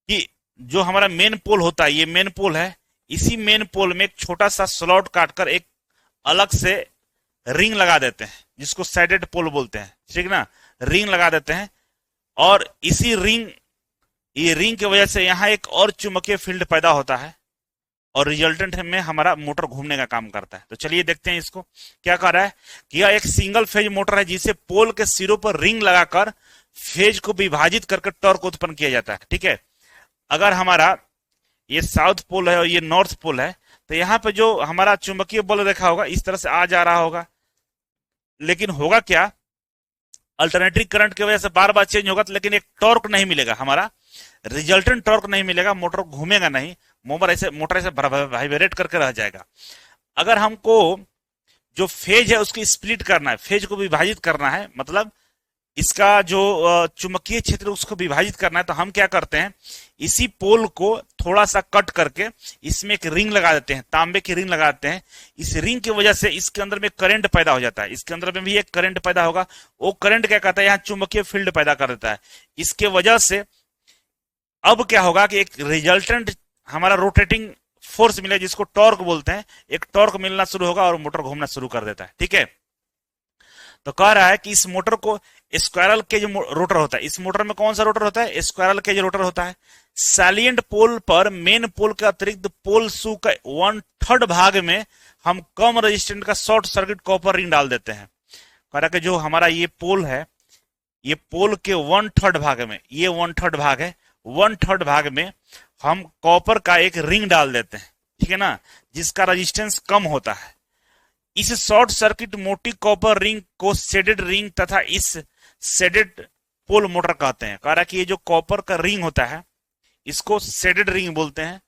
कि जो हमारा मेन पोल होता है, ये मेन पोल है, इसी मेन पोल में एक छोटा सा स्लॉट काटकर एक अलग से रिंग लगा देते हैं, जिसको शेडेड पोल बोलते हैं। ठीक ना, रिंग लगा देते हैं और इसी ये रिंग की वजह से यहां एक और चुंबकीय फील्ड पैदा होता है और रिजल्टेंट में हमारा मोटर घूमने का काम करता है। तो चलिए देखते हैं इसको क्या कर रहा है कि यह एक सिंगल फेज मोटर है जिसे पोल के सिरों पर रिंग लगाकर फेज को विभाजित करके टॉर्क उत्पन्न किया जाता है। ठीक है। अगर हमारा ये साउथ पोल है और ये नॉर्थ पोल है, तो यहाँ पे जो हमारा चुंबकीय बल देखा होगा इस तरह से आ जा रहा होगा, लेकिन होगा क्या, अल्टरनेटिंग करंट की वजह से बार बार चेंज होगा, लेकिन एक टॉर्क नहीं मिलेगा, हमारा रिजल्टेंट टॉर्क नहीं मिलेगा, मोटर घूमेगा नहीं, मोटर ऐसे वाइब्रेट करके रह जाएगा। अगर हमको जो फेज है उसकी स्प्लिट करना है, फेज को विभाजित करना है, मतलब इसका जो चुंबकीय क्षेत्र उसको विभाजित करना है, तो हम क्या करते हैं, इसी पोल को थोड़ा सा कट करके इसमें एक रिंग लगा देते हैं, तांबे की रिंग लगा देते हैं। इस रिंग की वजह से इसके अंदर में करंट पैदा हो जाता है, इसके अंदर में भी एक करंट पैदा होगा। वो करंट क्या करता है, यहाँ चुंबकीय फील्ड पैदा कर देता है। इसके वजह से अब क्या होगा कि एक रिजल्टेंट हमारा रोटेटिंग फोर्स मिलेगा, जिसको टॉर्क बोलते हैं। एक टॉर्क मिलना शुरू होगा और मोटर घूमना शुरू कर देता है। ठीक है। तो कह रहा है कि इस मोटर को स्क्वायरल केज रोटर होता है। इस मोटर में कौन सा रोटर होता है, स्क्वायरल केज रोटर होता है। सैलिएंट पोल पर मेन पोल के अतिरिक्त पोल शू का 1/3 भाग में हम कम रेजिस्टेंट का शॉर्ट सर्किट कॉपर रिंग डाल देते हैं। कह रहा है कि जो हमारा ये पोल है, ये पोल के 1/3 भाग में, ये 1/3 भाग है, 1/3 भाग में हम कॉपर का एक रिंग डाल देते हैं। ठीक है ना, जिसका रेजिस्टेंस कम होता है। इस शॉर्ट सर्किट मोटी कॉपर रिंग को शेडेड रिंग तथा इस शेडेड पोल मोटर कहते हैं। कह रहा है कि ये जो कॉपर का रिंग होता है इसको शेडेड रिंग बोलते हैं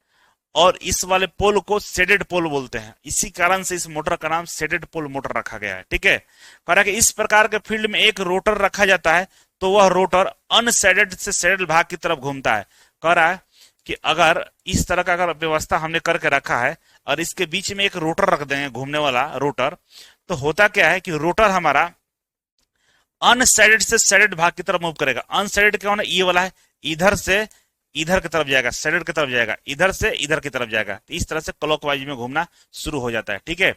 और इस वाले पोल को शेडेड पोल बोलते हैं। इसी कारण से इस मोटर का नाम शेडेड पोल मोटर रखा गया है। ठीक है। कह रहा है कि इस प्रकार के फील्ड में एक रोटर रखा जाता है तो वह रोटर अनशेडेड से शेडेड भाग की तरफ घूमता है। कह रहा है कि अगर इस तरह का अगर व्यवस्था हमने करके रखा है और इसके बीच में एक रोटर रख देंगे, घूमने वाला रोटर, तो होता क्या है कि रोटर हमारा अनशेडेड से शेडेड भाग की तरफ मूव करेगा। अनशेडेड क्या होना, ये वाला है, इधर से इधर की तरफ जाएगा, शेडेड की तरफ जाएगा, इधर से इधर की तरफ जाएगा। तो इस तरह से क्लॉकवाइज में घूमना शुरू हो जाता है। ठीक है।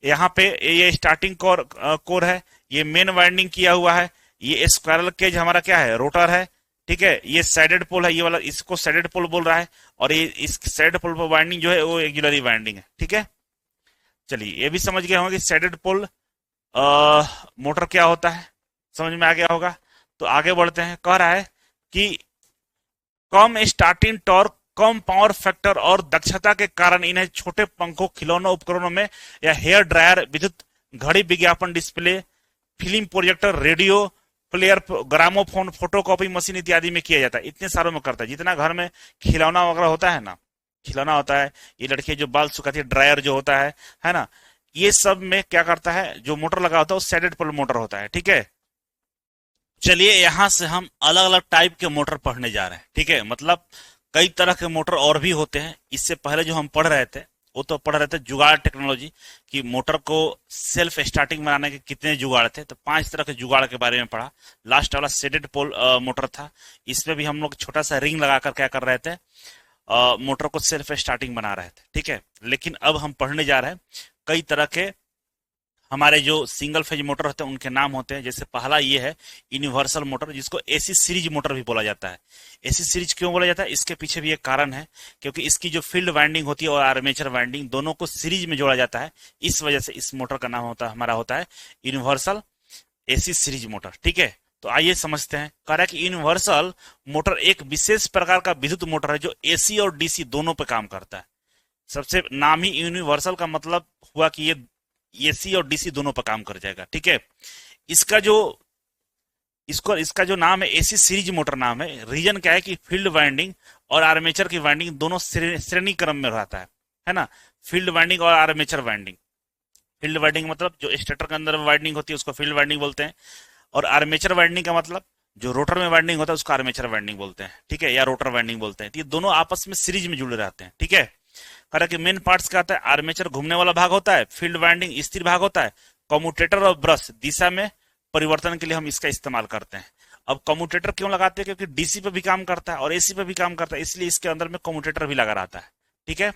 यहाँ पे ये स्टार्टिंग कोर है, ये मेन वाइंडिंग किया हुआ है, ये स्क्वायरल केज हमारा क्या है, रोटर है। ठीक है। ये साइडेड पोल है, ये वाला, इसको साइडेड पोल बोल रहा है और ये इस साइडेड पोल पर वाइंडिंग जो है वो एक्जुलरी वाइंडिंग है। ठीक है। चलिए ये भी समझ गए होंगे कि साइडेड पोल मोटर क्या होता है, समझ में आ गया होगा। तो आगे बढ़ते हैं। कह रहा है कि कम स्टार्टिंग टॉर्क कम पावर फैक्टर और दक्षता के कारण इन्हें छोटे पंखों, खिलौनों, उपकरणों में या हेयर ड्रायर, विद्युत घड़ी, विज्ञापन display, film projector, radio player, gramophone, photocopy machine इत्यादि में किया जाता है। इतने सारों में करता है। जितना घर में खिलौना वगैरह होता है ना, खिलौना होता है, ये लड़की जो बाल सुखाती है, ड्रायर जो होता है ना, ये सब में क्या करता है, जो मोटर लगा होता है वो सैडेड पोल मोटर होता है। ठीक है, चलिए यहां से हम अलग अलग टाइप के मोटर पढ़ने जा रहे हैं। ठीक है, मतलब कई तरह के मोटर और भी होते हैं। इससे पहले जो हम पढ़ रहे थे वो तो पढ़ रहे थे जुगाड़ टेक्नोलॉजी, कि मोटर को सेल्फ स्टार्टिंग बनाने के कितने जुगाड़ थे। तो 5 तरह के जुगाड़ के बारे में पढ़ा। लास्ट वाला सेडेड पोल मोटर था। इसमें भी हम लोग छोटा सा रिंग लगाकर क्या कर रहे थे, मोटर को सेल्फ स्टार्टिंग बना रहे थे। ठीक है, लेकिन अब हम पढ़ने जा रहे हैं कई तरह के हमारे जो सिंगल फेज मोटर होते हैं उनके नाम होते हैं। जैसे पहला ये है यूनिवर्सल मोटर, जिसको एसी सीरीज मोटर भी बोला जाता है। एसी सीरीज क्यों बोला जाता है, इसके पीछे भी एक कारण है, क्योंकि इसकी जो फील्ड वाइंडिंग होती है और आर्मेचर वाइंडिंग दोनों को सीरीज में जोड़ा जाता है। इस वजह से इस मोटर का नाम होता है यूनिवर्सल एसी सीरीज मोटर। ठीक है, तो आइए समझते हैं। कह रहा है कि यूनिवर्सल मोटर एक विशेष प्रकार का विद्युत मोटर है जो एसी और डीसी दोनों पे काम करता है। सबसे नाम ही यूनिवर्सल का मतलब हुआ कि ये एसी और डीसी दोनों पर काम कर जाएगा। ठीक है, इसका जो नाम है एसी सीरीज मोटर नाम है। रीजन क्या है कि फील्ड वाइंडिंग और आर्मेचर की वाइंडिंग दोनों श्रेणी क्रम में रहता है ना। फील्ड वाइंडिंग और आर्मेचर वाइंडिंग, फील्ड वाइंडिंग मतलब जो स्टेटर के अंदर वाइंडिंग होती है उसको फील्ड वाइंडिंग बोलते हैं, और आर्मेचर वाइंडिंग का मतलब जो रोटर में वाइंडिंग होता है उसको आर्मेचर वाइंडिंग बोलते हैं। ठीक है, या रोटर वाइंडिंग बोलते हैं। तो ये दोनों आपस में सीरीज में जुड़े रहते हैं। ठीक है, कह रहा कि मेन पार्ट्स क्या आता है, आर्मेचर घूमने वाला भाग होता है, फील्ड वाइंडिंग स्थिर भाग होता है, कम्यूटेटर और ब्रश दिशा में परिवर्तन के लिए हम इसका इस्तेमाल करते हैं। अब कम्यूटेटर क्यों लगाते हैं, क्योंकि डीसी पे भी काम करता है और एसी पे भी काम करता है, इसलिए इसके अंदर में कम्यूटेटर भी लगा रहता है। ठीक है,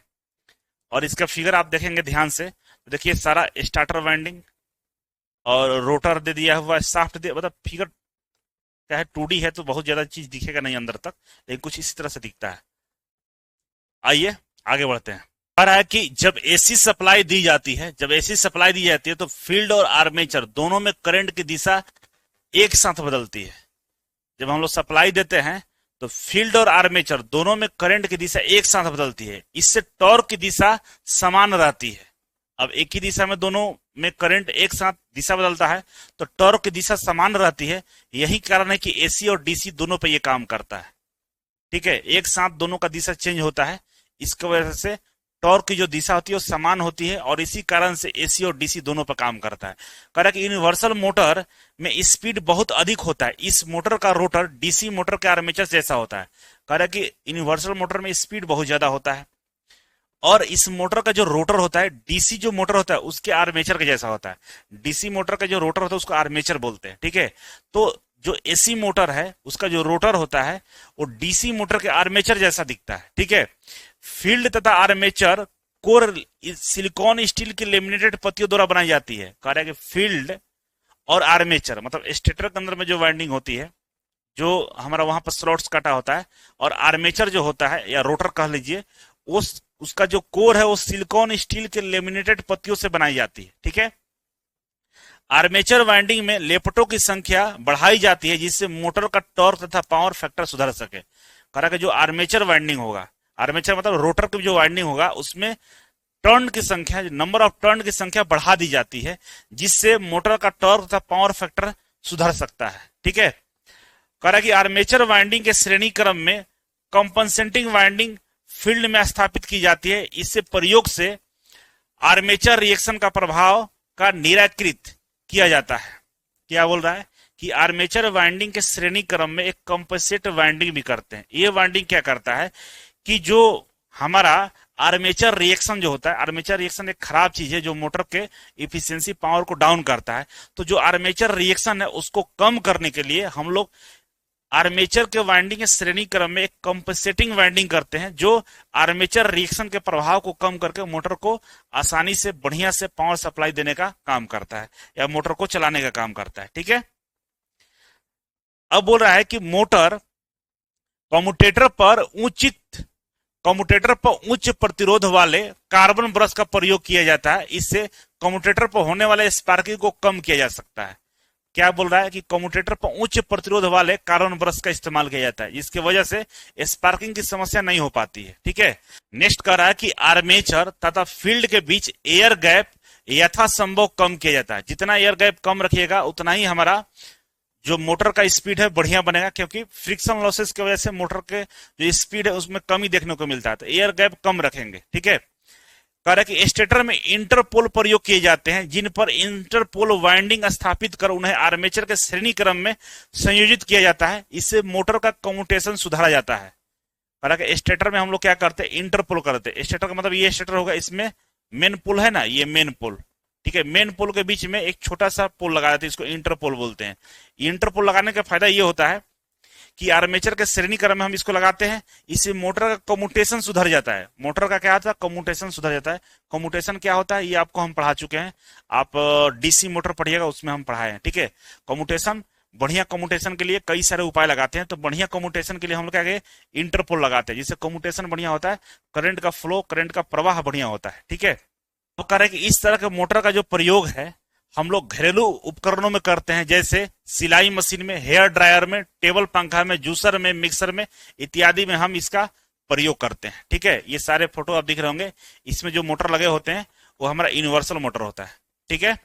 और इसका फिगर आप देखेंगे ध्यान से, तो देखिए सारा स्टार्टर वाइंडिंग और रोटर दे दिया हुआ, शाफ्ट दे, मतलब फिगर क्या है 2D है तो बहुत ज्यादा चीज दिखेगा नहीं अंदर तक, लेकिन कुछ इसी तरह से दिखता है। आइए आगे बढ़ते हैं। कह रहा है कि जब एसी सप्लाई दी जाती है, तो फील्ड और आर्मेचर दोनों में करंट की दिशा एक साथ बदलती है। जब हम लोग सप्लाई देते हैं तो फील्ड और आर्मेचर दोनों में करंट की दिशा एक साथ बदलती है। इससे टॉर्क की दिशा समान रहती है। अब एक ही दिशा में दोनों में करंट एक साथ दिशा बदलता है तो टॉर्क की दिशा समान रहती है। यही कारण है कि एसी और डीसी दोनों पे ये काम करता है। ठीक है, एक साथ दोनों का दिशा चेंज होता है, इसकी वजह से टॉर्क की जो दिशा होती है वो समान होती है, और इसी कारण से एसी और डीसी दोनों पर काम करता है। कह रहा है कि यूनिवर्सल मोटर में स्पीड बहुत अधिक होता है। इस मोटर का रोटर डीसी मोटर के आर्मेचर जैसा होता है। कह रहा है कि यूनिवर्सल मोटर में स्पीड बहुत ज्यादा होता है, और इस मोटर का जो रोटर होता है, डीसी जो मोटर होता है उसके आर्मेचर के जैसा होता है। डीसी मोटर का जो रोटर होता है उसको आर्मेचर बोलते हैं। ठीक है, तो जो एसी मोटर है उसका जो रोटर होता है वो डीसी मोटर के आर्मेचर जैसा दिखता है। ठीक है, फील्ड तथा आर्मेचर कोर सिलिकॉन स्टील की लेमिनेटेड पत्तियों द्वारा बनाई जाती है। कह रहा है कि फील्ड और आर्मेचर मतलब स्टेटर के अंदर में जो वाइंडिंग होती है, जो हमारा वहां पर स्लॉट्स काटा होता है, और आर्मेचर जो होता है या रोटर कह लीजिए, उसका जो कोर है वो सिलिकॉन स्टील के लेमिनेटेड पत्तियों से बनाई जाती है। ठीक है, आर्मेचर वाइंडिंग में लेपटों की संख्या बढ़ाई जाती है जिससे मोटर का टॉर्क तथा पावर फैक्टर सुधर सके। कह रहा कि जो आर्मेचर वाइंडिंग होगा, आर्मेचर मतलब रोटर की जो वाइंडिंग होगा उसमें टर्न की संख्या, नंबर ऑफ टर्न की संख्या बढ़ा दी जाती है जिससे मोटर का टॉर्क तथा पावर फैक्टर सुधर सकता है। ठीक है, कह रहा कि आर्मेचर वाइंडिंग के श्रेणी क्रम में कंपनसेटिंग वाइंडिंग फील्ड में स्थापित की जाती है। इससे प्रयोग से आर्मेचर रिएक्शन का प्रभाव का निराकृत किया जाता है। क्या बोल रहा है कि आर्मेचर वाइंडिंग के श्रेणी क्रम में एक कंपनसेट वाइंडिंग भी करते हैं। ये वाइंडिंग क्या करता है कि जो हमारा आर्मेचर रिएक्शन जो होता है, आर्मेचर रिएक्शन एक खराब चीज है जो मोटर के इफिशियंसी पावर को डाउन करता है। तो जो आर्मेचर रिएक्शन है उसको कम करने के लिए हम लोग आर्मेचर के वाइंडिंग के श्रेणी क्रम में एक कंपनसेटिंग वाइंडिंग करते हैं जो आर्मेचर रिएक्शन के प्रभाव को कम करके मोटर को आसानी से बढ़िया से पावर सप्लाई देने का काम करता है या मोटर को चलाने का काम करता है। ठीक है, अब बोल रहा है कि मोटर कम्यूटेटर पर उच्च प्रतिरोध वाले कार्बन ब्रश का प्रयोग किया जाता है। इससे कम्यूटेटर पर होने वाले स्पार्किंग को कम किया जा सकता है। क्या बोल रहा है कि कम्यूटेटर पर उच्च प्रतिरोध वाले कार्बन ब्रश का इस्तेमाल किया जाता है, जिसकी वजह से स्पार्किंग की समस्या नहीं हो पाती है। ठीक है, नेक्स्ट कह रहा है कि आर्मेचर तथा फील्ड के बीच एयर गैप यथासंभव कम किया जाता है। जितना एयर गैप कम रखिएगा उतना ही हमारा जो मोटर का स्पीड है बढ़िया बनेगा, क्योंकि फ्रिक्शन लॉसेस की वजह से मोटर के जो स्पीड है उसमें कमी देखने को मिलता है, तो एयर गैप कम रखेंगे। ठीक है, कह रहा है कि स्टेटर में इंटरपोल प्रयोग किए जाते हैं, जिन पर इंटरपोल वाइंडिंग स्थापित कर उन्हें आर्मेचर के श्रेणी क्रम में संयोजित किया जाता है। इससे मोटर का कम्यूटेशन सुधारा जाता है। कह रहा है कि स्टेटर में हम लोग क्या करते हैं, इंटरपोल करते हैं। स्टेटर का मतलब ये स्टेटर होगा, इसमें मेन पोल है ना, ये मेन पोल। ठीक है, मेन पोल के बीच में एक छोटा सा पोल लगा देते हैं, इसको इंटरपोल बोलते हैं। इंटरपोल लगाने का फायदा ये होता है कि आर्मेचर के श्रेणी क्रम में हम इसको लगाते हैं, इससे मोटर का कम्यूटेशन सुधर जाता है। मोटर का क्या होता है, कम्यूटेशन सुधर जाता है। कम्यूटेशन क्या होता है ये आपको हम पढ़ा चुके हैं, आप डीसी मोटर पढ़िएगा उसमें हम पढ़ाए हैं। ठीक है, कम्यूटेशन, बढ़िया कम्यूटेशन के लिए कई सारे उपाय लगाते हैं, तो बढ़िया कम्यूटेशन के लिए हम लोग क्या करें, इंटरपोल लगाते हैं, जिससे कम्यूटेशन बढ़िया होता है, करंट का फ्लो, करंट का प्रवाह बढ़िया होता है। ठीक है, तो कह रहे हैं कि इस तरह के मोटर का जो प्रयोग है हम लोग घरेलू उपकरणों में करते हैं, जैसे सिलाई मशीन में, हेयर ड्रायर में, टेबल पंखा में, जूसर में, मिक्सर में इत्यादि में हम इसका प्रयोग करते हैं। ठीक है, ये सारे फोटो आप दिख रहे होंगे, इसमें जो मोटर लगे होते हैं वो हमारा यूनिवर्सल मोटर होता है। ठीक है,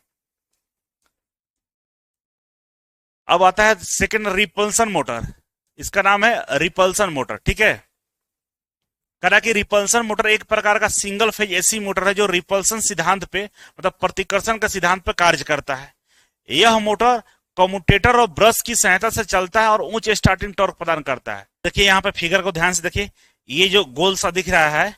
अब आता है सेकेंड रिपल्सन मोटर, इसका नाम है रिपल्सन मोटर। ठीक है, करा कि रिपल्सन मोटर एक प्रकार का सिंगल फेज एसी मोटर है जो रिपल्सन सिद्धांत पे, मतलब प्रतिकर्षण के सिद्धांत पे कार्य करता है। यह मोटर कम्यूटेटर और ब्रश की सहायता से चलता है और उच्च स्टार्टिंग टॉर्क प्रदान करता है। देखिए यहाँ पे फिगर को ध्यान से देखिए, ये जो गोल सा दिख रहा है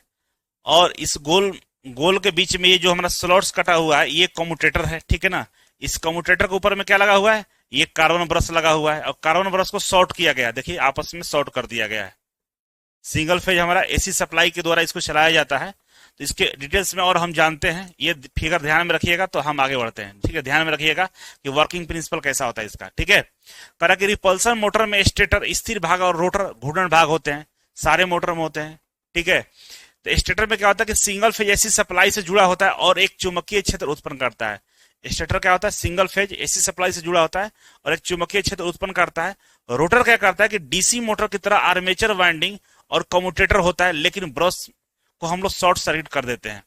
और इस गोल गोल के बीच में ये जो हमारा स्लॉट्स कटा हुआ है ये कम्यूटेटर है। ठीक है ना, इस कम्यूटेटर के ऊपर में क्या लगा हुआ है, ये कार्बन ब्रश लगा हुआ है, और कार्बन ब्रश को शॉर्ट किया गया, देखिए आपस में शॉर्ट कर दिया गया है। सिंगल फेज हमारा एसी सप्लाई के द्वारा इसको चलाया जाता है। तो इसके डिटेल्स में और हम जानते हैं, ये फिगर ध्यान में रखिएगा तो हम आगे बढ़ते हैं। ठीक है, ध्यान में रखिएगा कि वर्किंग प्रिंसिपल कैसा होता है इसका। ठीक है, करा कि रिपल्सन मोटर में स्टेटर स्थिर भाग और रोटर घूर्णन भाग होते हैं, सारे मोटर में होते हैं। ठीक है, तो स्टेटर में क्या होता है कि सिंगल फेज एसी सप्लाई से जुड़ा होता है और एक चुंबकीय क्षेत्र उत्पन्न करता है। स्टेटर क्या होता है, सिंगल फेज एसी सप्लाई से जुड़ा होता है और एक चुंबकीय क्षेत्र उत्पन्न करता है। रोटर क्या करता है कि डीसी मोटर की तरह आर्मेचर वाइंडिंग और कम्यूटेटर होता है, लेकिन ब्रश को हम लोग शॉर्ट सर्किट कर देते हैं।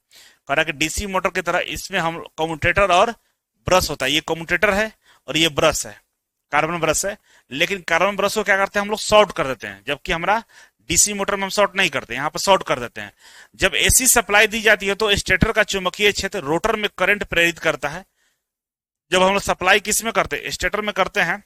कह रहा है कि डीसी मोटर की तरह इसमें हम कम्यूटेटर और ब्रश होता है, ये कम्यूटेटर है और ये ब्रश है, कार्बन ब्रश है, लेकिन कार्बन ब्रश को क्या करते हैं हम लोग शॉर्ट कर देते हैं, जबकि हमारा डीसी मोटर में हम शॉर्ट नहीं करते, यहाँ पर शॉर्ट कर देते हैं। जब एसी सप्लाई दी जाती है तो स्टेटर का चुंबकीय क्षेत्र रोटर में करंट प्रेरित करता है। जब हम लोग सप्लाई किस में करते हैं, स्टेटर में करते हैं,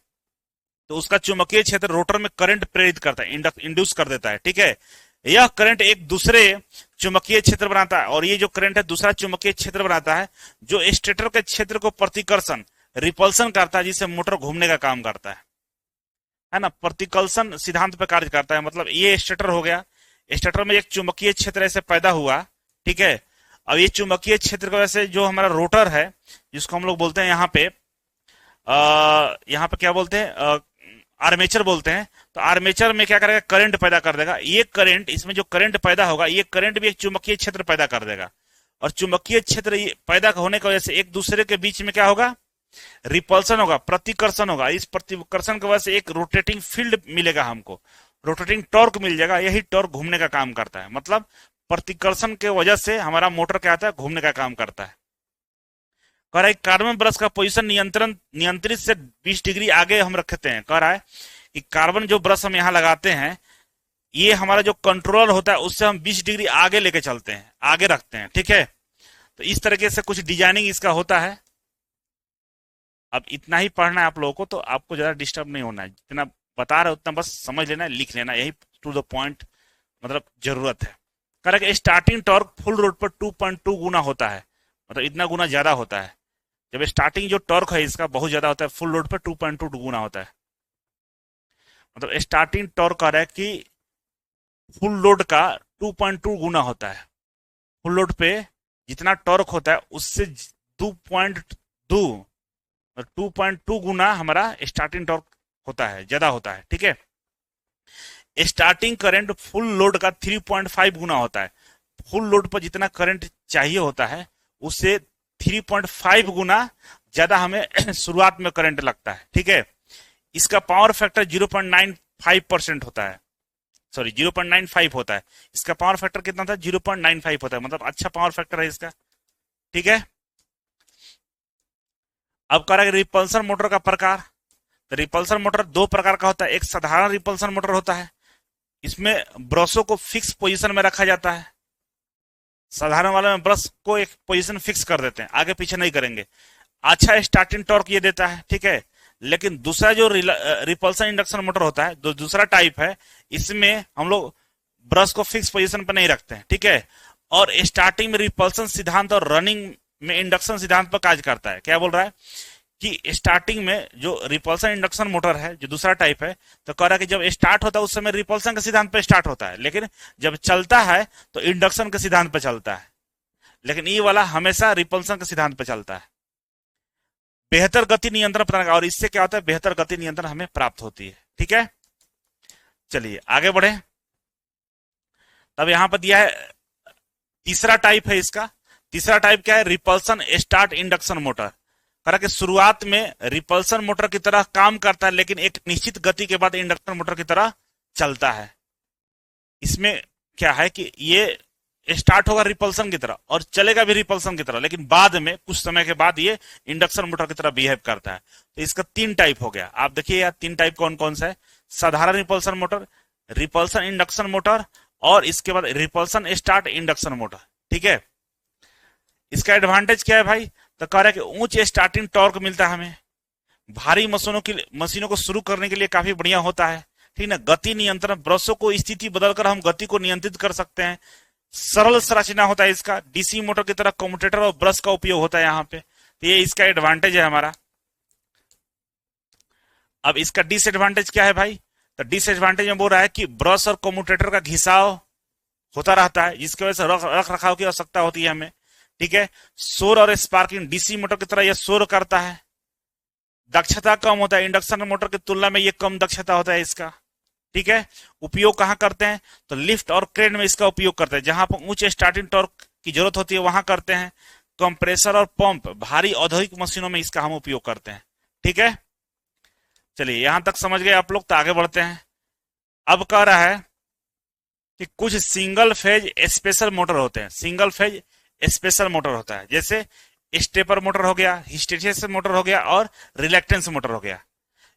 तो उसका चुंबकीय क्षेत्र रोटर में करंट प्रेरित करता है, इंड्यूस कर देता है। ठीक है, यह करंट एक दूसरे चुंबकीय क्षेत्र बनाता है और ये जो करंट है दूसरा चुंबकीय क्षेत्र बनाता है, जो स्टेटर के क्षेत्र को प्रतिकर्षण रिपल्सन करता है, जिससे मोटर घूमने का काम करता है ना, प्रतिकर्षण सिद्धांत पर कार्य करता है। मतलब ये स्टेटर हो गया, स्टेटर में एक चुंबकीय क्षेत्र ऐसे पैदा हुआ। ठीक है, अब ये चुंबकीय क्षेत्र की वजह से जो हमारा रोटर है, जिसको हम लोग बोलते हैं यहाँ पे क्या बोलते हैं, आर्मेचर बोलते हैं, तो आर्मेचर में क्या करेगा, करंट पैदा कर देगा। ये करंट, इसमें जो करंट पैदा होगा ये करंट भी एक चुंबकीय क्षेत्र पैदा कर देगा, और चुंबकीय क्षेत्र पैदा होने की वजह से एक दूसरे के बीच में क्या होगा, रिपल्सन होगा, प्रतिकर्षण होगा। इस प्रतिकर्षण की वजह से एक रोटेटिंग फील्ड मिलेगा, हमको रोटेटिंग टॉर्क मिल जाएगा, यही टॉर्क घूमने का काम करता है। मतलब प्रतिकर्षण के वजह से हमारा मोटर क्या आता है, घूमने का काम करता है। कह रहा है कार्बन ब्रश का पोजीशन नियंत्रित से 20 डिग्री आगे हम रखते हैं। कह रहा है कि कार्बन जो ब्रश हम यहाँ लगाते हैं, ये हमारा जो कंट्रोलर होता है उससे हम 20 डिग्री आगे लेके चलते हैं, आगे रखते हैं। ठीक है, तो इस तरीके से कुछ डिजाइनिंग इसका होता है। अब इतना ही पढ़ना है आप लोगों को, तो आपको ज्यादा डिस्टर्ब नहीं होना है, जितना बता रहे उतना बस समझ लेना है, लिख लेना, यही टू द पॉइंट मतलब जरूरत है। कह रहा है स्टार्टिंग टॉर्क फुल लोड पर 2.2 गुना होता है, मतलब इतना गुना ज्यादा होता है। जब स्टार्टिंग जो टॉर्क है इसका बहुत ज्यादा होता है, फुल लोड पर 2.2 गुना होता है। मतलब स्टार्टिंग टॉर्क कह रहा है कि फुल लोड का 2.2 गुना होता है। फुल लोड पे जितना टॉर्क होता है उससे 2.2 गुना हमारा स्टार्टिंग टॉर्क होता है, ज्यादा होता है। ठीक है, स्टार्टिंग करंट फुल लोड का 3.5 गुना होता है। फुल लोड पर जितना करंट चाहिए होता है उससे 3.5 गुना ज्यादा हमें शुरुआत में करंट लगता है, ठीक है। इसका पावर फैक्टर 0.95% होता है, सॉरी 0.95 होता है। इसका पावर फैक्टर कितना था? 0.95 होता है, मतलब अच्छा पावर फैक्टर है इसका, ठीक है। अब कह रहा है रिपल्सन मोटर का प्रकार। तो रिपल्सन मोटर दो प्रकार का होता है। एक साधारण रिपल्सन मोटर होता है, इसमें ब्रशों को फिक्स पोजीशन में रखा जाता है। साधारण वाले में ब्रश को एक पोजीशन फिक्स कर देते हैं, आगे पीछे नहीं करेंगे। अच्छा स्टार्टिंग टॉर्क ये देता है, ठीक है। लेकिन दूसरा जो रिपल्सन इंडक्शन मोटर होता है, दूसरा टाइप है, इसमें हम लोग ब्रश को फिक्स पोजीशन पर नहीं रखते हैं, ठीक है। और स्टार्टिंग में रिपल्सन सिद्धांत और रनिंग में इंडक्शन सिद्धांत पर कार्य करता है। क्या बोल रहा है कि स्टार्टिंग में जो रिपल्सन इंडक्शन मोटर है, जो दूसरा टाइप है, तो कह रहा है कि जब स्टार्ट होता है उस समय रिपल्सन के सिद्धांत पर स्टार्ट होता है, लेकिन जब चलता है तो इंडक्शन के सिद्धांत पर चलता है। लेकिन ये वाला हमेशा रिपल्सन के सिद्धांत पर चलता है। बेहतर गति नियंत्रण प्रदान, और इससे क्या होता है? बेहतर गति नियंत्रण हमें प्राप्त होती है, ठीक है। चलिए आगे बढ़े। तब यहां पर दिया है तीसरा टाइप है इसका। तीसरा टाइप क्या है? Repulsion start induction motor. कहा कि शुरुआत में रिपल्सन मोटर की तरह काम करता है, लेकिन एक निश्चित गति के बाद इंडक्शन मोटर की तरह चलता है। इसमें क्या है कि ये स्टार्ट होगा रिपल्सन की तरह और चलेगा भी रिपल्सन की तरह, लेकिन बाद में कुछ समय के बाद ये इंडक्शन मोटर की तरह बिहेव करता है। तो इसका तीन टाइप हो गया। आप देखिए यार, तीन टाइप कौन कौन सा है? साधारण repulsion motor, repulsion induction motor, और इसके बाद रिपल्सन स्टार्ट इंडक्शन मोटर, ठीक है। इसका एडवांटेज क्या है भाई? तो कह रहा है कि उच्च स्टार्टिंग टॉर्क मिलता है हमें, भारी मशीनों को शुरू करने के लिए काफी बढ़िया होता है, ठीक ना। गति नियंत्रण, ब्रशों को स्थिति बदलकर हम गति को नियंत्रित कर सकते हैं। सरल संरचना होता है इसका, डीसी मोटर की तरह कम्यूटेटर और ब्रश का उपयोग होता है यहाँ पे। तो ये इसका एडवांटेज है हमारा। अब इसका डिसएडवांटेज क्या है भाई? तो डिसएडवांटेज में बोल रहा है कि ब्रश और कम्यूटेटर का घिसाव होता रहता है, जिसकी वजह से रख रखाव की आवश्यकता होती है हमें, ठीक है। शोर और स्पार्किंग, डीसी मोटर की तरह यह शोर करता है। दक्षता कम होता है, इंडक्शन मोटर की तुलना में यह कम दक्षता होता है इसका, ठीक है। उपयोग कहां करते हैं? तो लिफ्ट और क्रेन में इसका उपयोग करते हैं, जहां पर उच्च स्टार्टिंग टॉर्क की जरूरत होती है वहां करते हैं। कंप्रेसर और पंप, भारी औद्योगिक मशीनों में इसका हम उपयोग करते हैं, ठीक है। चलिए यहां तक समझ गए आप लोग, तो आगे बढ़ते हैं। अब कह रहा है कि कुछ सिंगल फेज स्पेशल मोटर होते हैं। सिंगल फेज स्पेशल मोटर होता है, जैसे स्टेपर मोटर हो गया, हिस्टेरिसिस मोटर हो गया, और रिलैक्टेंस मोटर हो गया।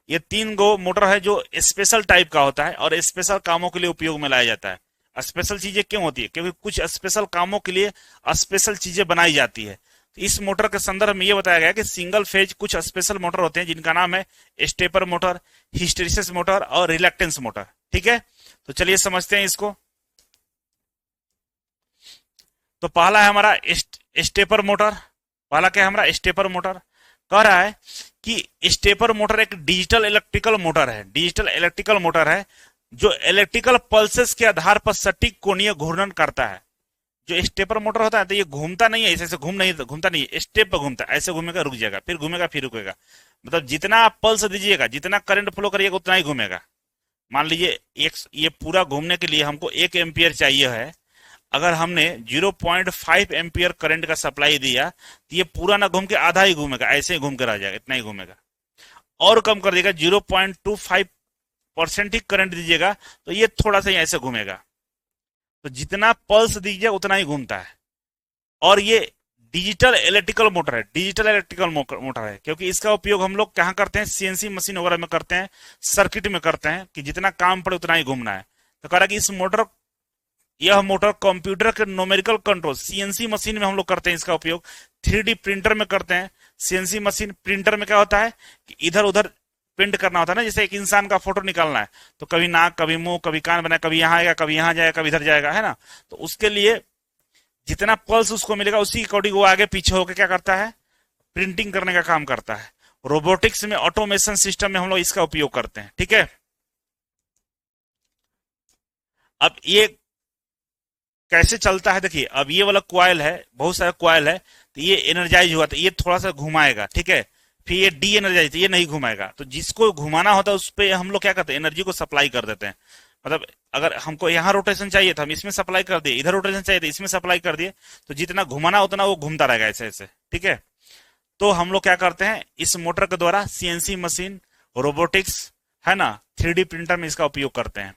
ये तीन गो मोटर है जो स्पेशल टाइप का होता है और स्पेशल कामों के लिए उपयोग में लाया जाता है। स्पेशल चीजें क्यों होती है? क्योंकि कुछ स्पेशल कामों के लिए स्पेशल चीजें बनाई जाती है। तो इस मोटर के संदर्भ में यह बताया गया कि सिंगल फेज कुछ स्पेशल मोटर होते हैं, जिनका नाम है स्टेपर मोटर, हिस्टेरिसिस मोटर और रिलैक्टेंस मोटर, ठीक है। तो चलिए समझते हैं इसको। तो पहला है हमारा स्टेपर मोटर। पहला क्या है हमारा? Stepper motor. कह रहा है कि स्टेपर मोटर एक डिजिटल इलेक्ट्रिकल मोटर है। डिजिटल इलेक्ट्रिकल मोटर है जो इलेक्ट्रिकल पल्सेस के आधार पर सटीक कोणीय घूर्णन करता है। जो स्टेपर मोटर होता है तो ये घूमता नहीं है, ऐसे घूमता नहीं है, स्टेप पर घूमता है। ऐसे घूमेगा, रुक जाएगा, फिर घूमेगा, फिर रुकेगा। मतलब जितना आप पल्स दीजिएगा, जितना करंट फ्लो करिएगा, उतना ही घूमेगा। मान लीजिए ये पूरा घूमने के लिए हमको 1 एम्पियर चाहिए है। अगर हमने 0.5 एम्पियर करंट का सप्लाई दिया तो ये पूरा ना घूम के आधा ही घूमेगा, ऐसे ही घूम के रह जाएगा, इतना ही घूमेगा। और कम कर देगा, 0.25% ही करंट दीजिएगा तो ये थोड़ा सा ही ऐसे घूमेगा। तो जितना पल्स दीजिए उतना ही घूमता है। और ये डिजिटल इलेक्ट्रिकल मोटर है। डिजिटल इलेक्ट्रिकल मोटर है क्योंकि इसका उपयोग हम लोग कहाँ करते हैं? सीएनसी मशीन वगैरह में करते हैं, सर्किट में करते हैं, कि जितना काम पड़े उतना ही घूमना है। तो कह रहा कि यह मोटर कंप्यूटर के न्यूमेरिकल कंट्रोल, सीएनसी मशीन में हम लोग करते हैं इसका उपयोग। 3D प्रिंटर में करते हैं। सीएनसी मशीन प्रिंटर में क्या होता है कि इधर उधर प्रिंट करना होता है ना, जैसे एक इंसान का फोटो निकालना है तो कभी नाक, कभी मुंह, कभी कान बनाए, कभी यहाँ आएगा, कभी यहाँ जाएगा, कभी इधर जाएगा, है ना। तो उसके लिए जितना पल्स उसको मिलेगा उसी अकॉर्डिंग वो आगे पीछे होकर क्या करता है? प्रिंटिंग करने का काम करता है। रोबोटिक्स में, ऑटोमेशन सिस्टम में हम लोग इसका उपयोग करते हैं, ठीक है। अब ये कैसे चलता है? देखिए, अब ये वाला कॉइल है, बहुत सारा कॉइल है, तो ये एनर्जाइज हुआ तो ये थोड़ा सा घुमाएगा, ठीक है। फिर ये डी एनर्जाइज, ये नहीं घुमाएगा। तो जिसको घुमाना होता है उस पर हम लोग क्या करते हैं? एनर्जी को सप्लाई कर देते हैं। मतलब अगर हमको यहाँ रोटेशन चाहिए तो हम इसमें सप्लाई कर दिए, इधर रोटेशन चाहिए तो इसमें सप्लाई कर दिए, तो जितना घुमाना उतना वो घूमता रहेगा ऐसे ऐसे, ठीक है। तो हम लोग क्या करते हैं, इस मोटर के द्वारा सीएनसी मशीन, रोबोटिक्स, है ना, 3D प्रिंटर में इसका उपयोग करते हैं।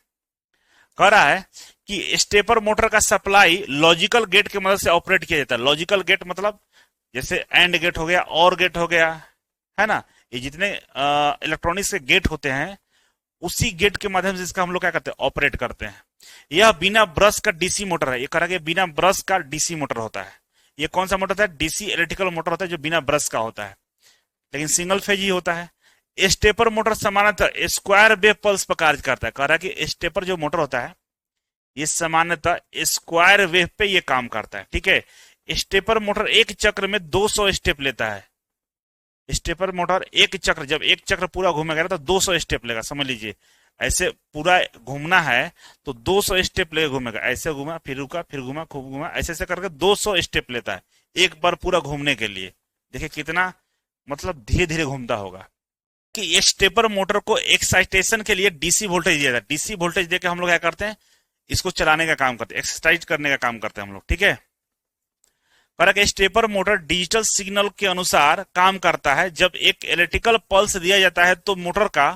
कह रहा है कि स्टेपर मोटर का सप्लाई लॉजिकल गेट की मदद से ऑपरेट किया जाता है। लॉजिकल गेट मतलब जैसे एंड गेट हो गया, और गेट हो गया, है ना, ये जितने इलेक्ट्रॉनिक्स के गेट होते हैं, उसी गेट के माध्यम से इसका हम लोग क्या करते हैं, ऑपरेट करते हैं। यह बिना ब्रश का डीसी मोटर है। ये कह रहा है बिना ब्रश का डीसी मोटर होता है। ये कौन सा मोटर होता है, डीसी इलेक्ट्रिकल मोटर होता है जो बिना ब्रश का होता है, लेकिन सिंगल फेज ही होता है। स्टेपर मोटर सामान्यतः स्क्वायर वेव पल्स पर कार्य करता है। कह रहा है कि स्टेपर जो मोटर होता है ये सामान्यतः स्क्वायर वेव पे ये काम करता है। ठीक है, स्टेपर मोटर एक चक्र में 200 स्टेप लेता है। स्टेपर मोटर एक चक्र, जब एक चक्र पूरा घूमेगा तो 200 स्टेप लेगा। समझ लीजिए, ऐसे पूरा घूमना है तो 200 स्टेप लेके घूमेगा। ऐसे घूमा, फिर रुका, फिर घूमा, खूब घूमा, ऐसे ऐसे करके 200 स्टेप लेता है एक बार पूरा घूमने के लिए। देखिए कितना मतलब धीरे धीरे घूमता होगा। कि स्टेपर मोटर को एक्साइटेशन के लिए डीसी वोल्टेज दिया जाता है। डीसी वोल्टेज देके हम लोग क्या करते हैं, इसको चलाने का काम करते हैं, एक्सरसाइज करने का काम करते हैं हम लोग। ठीक है, पर स्टेपर मोटर डिजिटल सिग्नल के अनुसार काम करता है। जब एक इलेक्ट्रिकल पल्स दिया जाता है तो मोटर का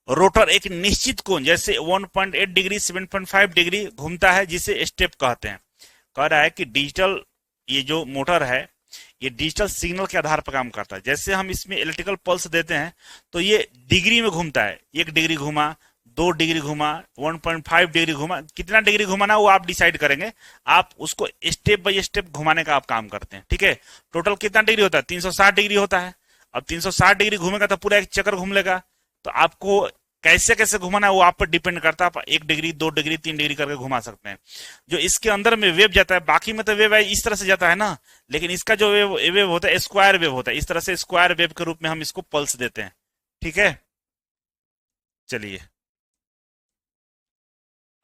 रोटर एक निश्चित कोण जैसे 1.8 डिग्री, 7.5 डिग्री घूमता है, जिसे स्टेप कहते हैं। कह रहा है कि डिजिटल ये जो मोटर है ये डिजिटल सिग्नल के आधार पर काम करता है। जैसे हम इसमें इलेक्ट्रिकल पल्स देते हैं तो ये डिग्री में घूमता है। 1 डिग्री घुमा, 2 डिग्री घुमा, 1.5 डिग्री घुमा, कितना डिग्री घुमाना वो आप डिसाइड करेंगे। आप उसको स्टेप बाय स्टेप घुमाने का आप काम करते हैं। ठीक है, टोटल कितना डिग्री होता है, 360 डिग्री होता है। अब 360 डिग्री घूमेगा तो पूरा एक चक्कर घूम लेगा। तो आपको कैसे कैसे घुमाना है वो आप पर डिपेंड करता है। आप 1 डिग्री, 2 डिग्री, 3 डिग्री करके घुमा सकते हैं। जो इसके अंदर में वेव जाता है, बाकी में तो वेव इस तरह से जाता है ना, लेकिन इसका जो वेव होता है स्क्वायर वेव होता है। इस तरह से स्क्वायर वेव के रूप में हम इसको पल्स देते हैं। ठीक है, चलिए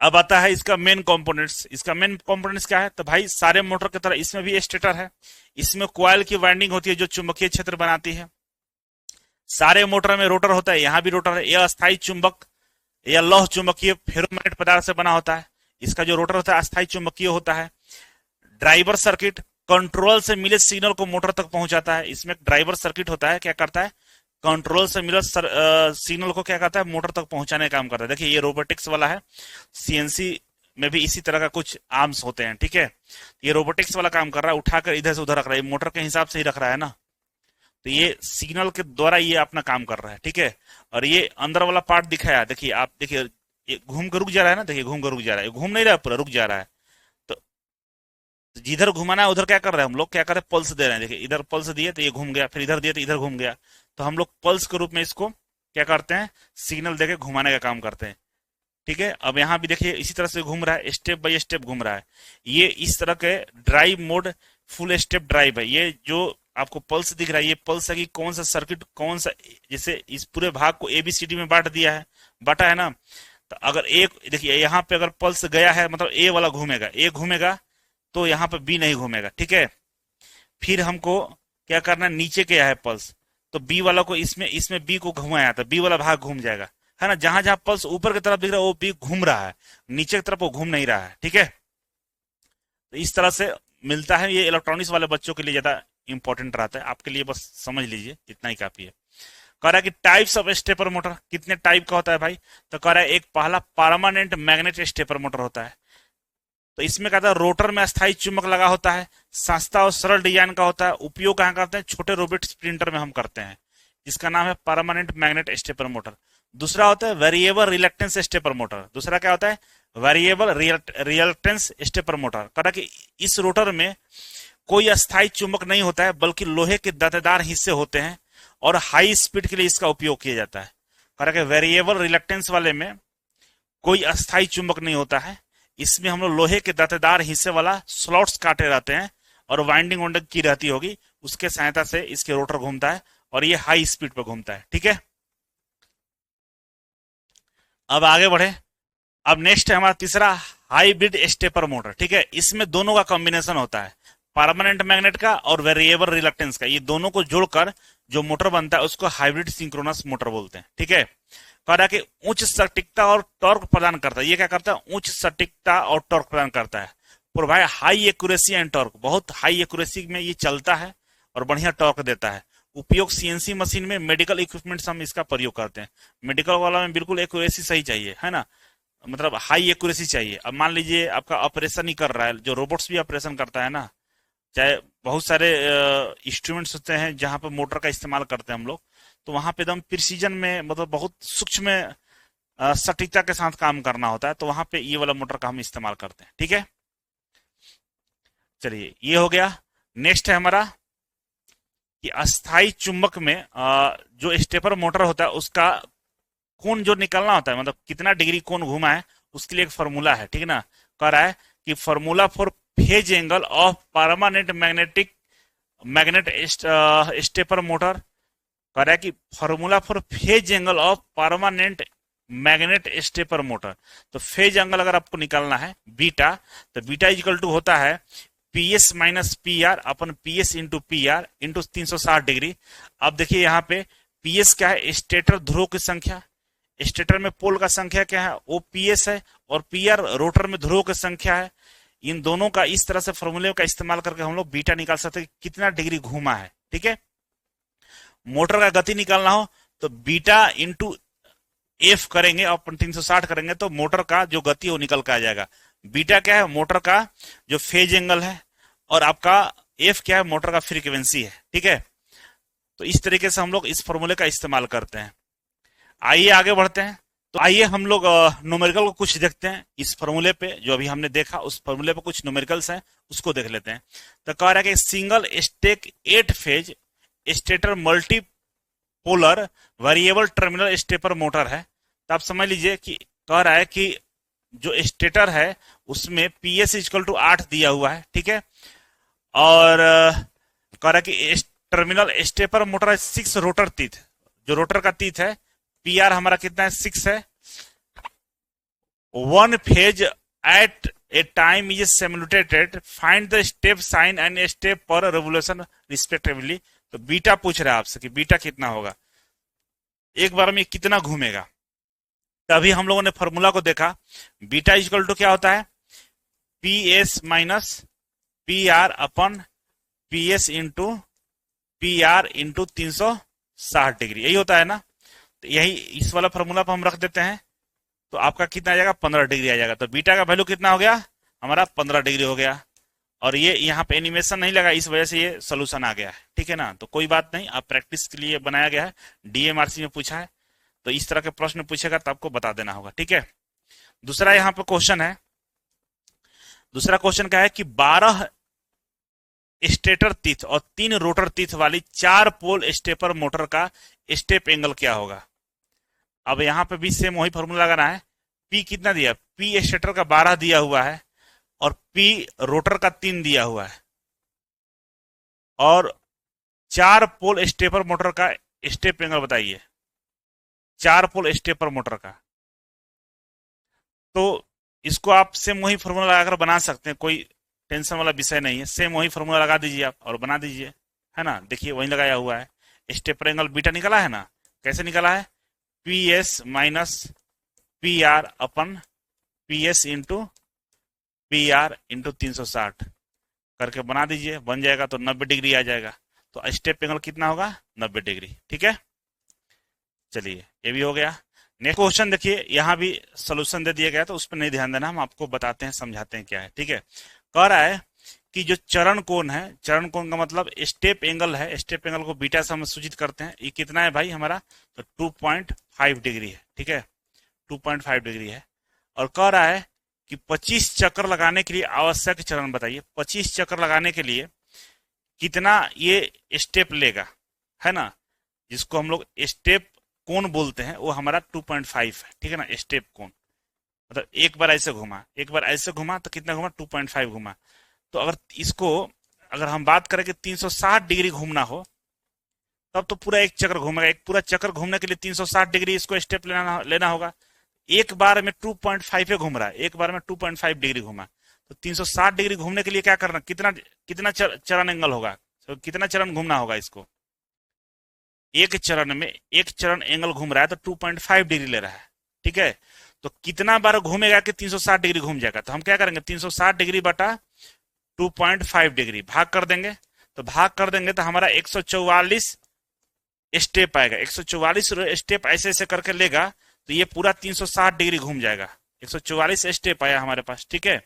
अब आता है इसका मेन कंपोनेंट्स। इसका मेन कंपोनेंट्स क्या है, तो भाई सारे मोटर की तरह इसमें भी स्टेटर है। इसमें कॉइल की वाइंडिंग होती है जो चुंबकीय क्षेत्र बनाती है। सारे मोटर में रोटर होता है, यहां भी रोटर है। यह अस्थायी चुंबक या लौह चुंबकीय फेरोमैग्नेट पदार्थ से बना होता है। इसका जो रोटर होता है अस्थायी चुंबकीय होता है। ड्राइवर सर्किट कंट्रोल से मिले सिग्नल को मोटर तक पहुंचाता है। इसमें ड्राइवर सर्किट होता है, क्या करता है, कंट्रोल से मिला सिग्नल को क्या करता है, मोटर तक पहुंचाने का काम करता है। देखिए ये रोबोटिक्स वाला है, सीएनसी में भी इसी तरह का कुछ आर्म्स होते हैं। ठीक है, ये रोबोटिक्स वाला काम कर रहा है, उठाकर इधर से उधर रख रहा है, मोटर के हिसाब से ही रख रहा है ना, तो ये सिग्नल के द्वारा ये अपना काम कर रहा है। ठीक है, और ये अंदर वाला पार्ट दिखाया, देखिए आप, देखिए ये घूम कर रुक जा रहा है ना, देखिए घूम कर रुक जा रहा है, घूम नहीं रहा है पूरा, रुक जा रहा है। तो जिधर घुमाना है उधर क्या कर रहे हैं हम लोग, क्या कर रहे हैं, पल्स दे रहे हैं। देखिए इधर पल्स दिए तो ये घूम गया, फिर इधर दिए तो इधर घूम गया। तो हम लोग पल्स के रूप में इसको क्या करते हैं, सिग्नल देके घुमाने का काम करते हैं। ठीक है, अब यहाँ भी देखिए इसी तरह से घूम रहा है, स्टेप बाय स्टेप घूम रहा है। ये इस तरह के drive mode full step drive है। ये जो आपको पल्स दिख रहा है, ये पल्स है कि कौन सा सर्किट, कौन सा, जैसे इस पूरे भाग को एबीसीडी में बांट दिया है, बांटा है ना। तो अगर एक, देखिए यहाँ पे अगर पल्स गया है मतलब ए वाला घूमेगा, ए घूमेगा तो यहाँ पे बी नहीं घूमेगा। ठीक है, फिर हमको क्या करना है, नीचे क्या है पल्स, तो बी वाला को इसमें इसमें बी को घुमाया तो बी वाला भाग घूम जाएगा, है ना। जहां जहां पल्स ऊपर की तरफ दिख रहा है वो बी घूम रहा है, नीचे की तरफ वो घूम नहीं रहा है। ठीक है, तो इस तरह से मिलता है। ये इलेक्ट्रॉनिक्स वाले बच्चों के लिए ज्यादा इंपॉर्टेंट रहता है, आपके लिए बस समझ लीजिए, इतना ही काफी है। कह रहा है कि टाइप्स ऑफ स्टेपर मोटर, कितने टाइप का होता है भाई, तो कह रहा है एक पहला परमानेंट मैग्नेट स्टेपर मोटर होता है। तो इसमें कहता है रोटर में अस्थायी चुंबक लगा होता है, सस्ता और सरल डिजाइन का होता है। उपयोग कहाँ करते हैं, छोटे रोबोट स्प्रिंटर में हम करते हैं, जिसका नाम है परमानेंट मैग्नेट स्टेपर मोटर। दूसरा होता है वेरिएबल रिलक्टेंस स्टेपर मोटर। दूसरा क्या होता है, वेरिएबल रिलक्टेंस स्टेपर मोटर। कह रहा कि इस रोटर में कोई अस्थायी चुंबक नहीं होता है, बल्कि लोहे के दांतेदार हिस्से होते हैं और हाई स्पीड के लिए इसका उपयोग किया जाता है। कह रहा कि वेरिएबल रिलक्टेंस वाले में कोई अस्थायी चुंबक नहीं होता है, इसमें हम लोग लोहे के दांतेदार हिस्से वाला स्लॉट्स काटे रहते हैं और वाइंडिंग वाइंडिंग की रहती होगी, उसके सहायता से इसके रोटर घूमता है और ये हाई स्पीड पर घूमता है। ठीक है, अब आगे बढ़े। अब नेक्स्ट है हमारा तीसरा, हाइब्रिड स्टेपर मोटर। ठीक है, इसमें दोनों का कॉम्बिनेशन होता है, परमानेंट मैग्नेट का और वेरिएबल रिलक्टेंस का। ये दोनों को जोड़कर जो मोटर बनता है उसको हाइब्रिड सिंक्रोनस मोटर बोलते हैं। ठीक है, कह रहा है कि उच्च सटीकता और टॉर्क प्रदान करता है। ये क्या करता है, उच्च सटीकता और टॉर्क प्रदान करता है। Provide high accuracy and torque, बहुत हाई एक्यूरेसी में ये चलता है और बढ़िया टॉर्क देता है। उपयोग सीएनसी मशीन में, मेडिकल इक्विपमेंट से हम इसका प्रयोग करते हैं। मेडिकल वाला में बिल्कुल एक्यूरेसी सही चाहिए, है ना, मतलब हाई एक्यूरेसी चाहिए। अब मान लीजिए आपका ऑपरेशन ही कर रहा है, जो रोबोट्स भी ऑपरेशन करता है ना, चाहे बहुत सारे इंस्ट्रूमेंट्स होते हैं जहां पे मोटर का इस्तेमाल करते हैं हम लोग, तो वहां पे एकदम प्रिसीजन में, मतलब बहुत सूक्ष्म सटीकता के साथ काम करना होता है, तो वहां पे ये वाला मोटर का हम इस्तेमाल करते हैं। ठीक है, चलिए ये हो गया। नेक्स्ट है हमारा कि अस्थाई चुंबक में जो स्टेपर मोटर होता है उसका कोण जो निकलना होता है, मतलब कितना डिग्री कोण घूमा है, उसके लिए एक फॉर्मूला है। ठीक है ना, कह रहा है कि formula for phase angle of permanent magnet stepper motor, कह रहा है कि formula for phase angle of permanent magnet stepper motor. तो फेज एंगल अगर आपको निकालना है बीटा, तो बीटा इक्वल टू होता है P S minus P R upon P S into P R into 360 degree. अब देखिए यहाँ पे पी एस क्या है, स्टेटर ध्रुवों की संख्या, स्टेटर में पोल का संख्या क्या है, वो पी एस है, और पी आर रोटर में ध्रुवों की संख्या है। इन दोनों का इस तरह से फॉर्मूले का इस्तेमाल करके हम लोग बीटा निकाल सकते हैं कितना डिग्री घूमा है। ठीक है, मोटर का गति निकालना हो तो बीटा इंटू एफ करेंगे और 360 करेंगे तो मोटर का जो गति वो निकल के आ जाएगा। बीटा क्या है, मोटर का जो फेज एंगल है, और आपका एफ क्या है, मोटर का फ्रीक्वेंसी है। ठीक है, तो इस तरीके से हम लोग इस फॉर्मूले का इस्तेमाल करते हैं। आइए आगे बढ़ते हैं। तो आइए हम लोग न्यूमेरिकल को कुछ देखते हैं इस फॉर्मूले पे, जो अभी हमने देखा उस फॉर्मूले पे कुछ न्यूमेरिकल्स हैं, उसको देख लेते हैं। तो कह रहा है कि single stack 8 phase stator multi polar variable terminal stepper motor है। तो आप समझ लीजिए कि कह रहा है कि जो स्टेटर है उसमें पी एस इक्वल टू 8 दिया हुआ है। ठीक है, और कह रहा है कि टर्मिनल स्टेपर मोटर है 6 रोटर तीथ, जो रोटर का तीथ है, पी आर हमारा कितना है, 6 है। 1 phase at a time is simulated, find the step sign and step per revolution respectively. तो बीटा पूछ रहा है आपसे कि बीटा कितना होगा, एक बार में कितना घूमेगा। तभी हम लोगों ने फॉर्मूला को देखा, बीटा इक्वल टू क्या होता है, P S minus P R upon P S into P R into 360 degree, यही होता है ना। तो यही इस वाला फॉर्मूला पर हम रख देते हैं, तो आपका कितना आ जाएगा, 15 डिग्री आ जाएगा। तो बीटा का वैल्यू कितना हो गया हमारा, 15 डिग्री हो गया। और ये यहाँ पे एनिमेशन नहीं लगा, इस वजह से ये सोल्यूशन आ गया है। ठीक है ना, तो कोई बात नहीं, आप प्रैक्टिस के लिए बनाया गया है, डीएमआरसी में पूछा है, तो इस तरह के प्रश्न पूछेगा तो आपको बता देना होगा। ठीक है, दूसरा यहाँ पे क्वेश्चन है, दूसरा क्वेश्चन क्या है कि 12 स्टेटर तीथ और 3 रोटर तीथ वाली 4 पोल स्टेपर मोटर का स्टेप एंगल क्या होगा। अब यहाँ पे भी सेम वही फॉर्मूला लगाना है। पी कितना दिया, पी स्टेटर का 12 दिया हुआ है और पी रोटर का 3 दिया हुआ है, और 4 पोल स्टेपर मोटर का स्टेप एंगल बताइए, 4 पोल स्टेपर मोटर का। तो इसको आप सेम वही फॉर्मूला लगाकर बना सकते हैं, कोई टेंशन वाला विषय नहीं है। सेम वही फॉर्मूला लगा दीजिए आप और बना दीजिए, है ना। देखिए वही लगाया हुआ है, स्टेपर एंगल बीटा निकला है ना, कैसे निकला है, P S minus P R upon P S into P R into 360 करके बना दीजिए, बन जाएगा तो 90 डिग्री आ जाएगा। तो स्टेप एंगल कितना होगा, 90 डिग्री। ठीक है, चलिए ये भी हो गया। नेक्स्ट क्वेश्चन देखिए, यहाँ भी सोल्यूशन दे दिया गया, तो उस पर नहीं ध्यान देना, हम आपको बताते हैं, समझाते हैं क्या है। ठीक है, कह रहा है कि जो चरण कोण है, चरण कोण का मतलब स्टेप एंगल है, स्टेप एंगल को बीटा से हम सूचित करते हैं। ये कितना है भाई हमारा, तो 2.5 डिग्री है। ठीक है, 2.5 डिग्री है। और कह रहा है कि 25 चक्र लगाने के लिए आवश्यक चरण बताइए। 25 चक्र लगाने के लिए कितना ये स्टेप लेगा, है ना, जिसको हम लोग स्टेप कोण बोलते हैं, वो हमारा 2.5 है। ठीक है ना, स्टेप कोण मतलब एक बार ऐसे घुमा, एक बार ऐसे घुमा तो कितना घुमा, 2.5 घुमा। तो अगर इसको अगर हम बात करें कि 360 डिग्री घूमना हो, तब तो पूरा एक चक्र घूमेगा। एक पूरा चक्र घूमने के लिए 360 डिग्री इसको स्टेप लेना होगा। एक बार में 2.5 पे घूम रहा है, एक बार में 2.5 डिग्री घुमा, तो 360 डिग्री घूमने के लिए क्या करना, कितना कितना चरण एंगल होगा, तो कितना चरण घूमना होगा इसको। एक चरण में एक चरण एंगल घूम रहा है तो 2.5 डिग्री ले रहा है। ठीक है, तो कितना बार घूमेगा कि 360 डिग्री घूम जाएगा। तो हम क्या करेंगे, 360 डिग्री बटा 2.5 डिग्री भाग कर देंगे, तो भाग कर देंगे तो हमारा 144 स्टेप आएगा। 144 स्टेप ऐसे ऐसे करके लेगा तो ये पूरा 360 डिग्री घूम जाएगा। 144 स्टेप आया हमारे पास, ठीक है।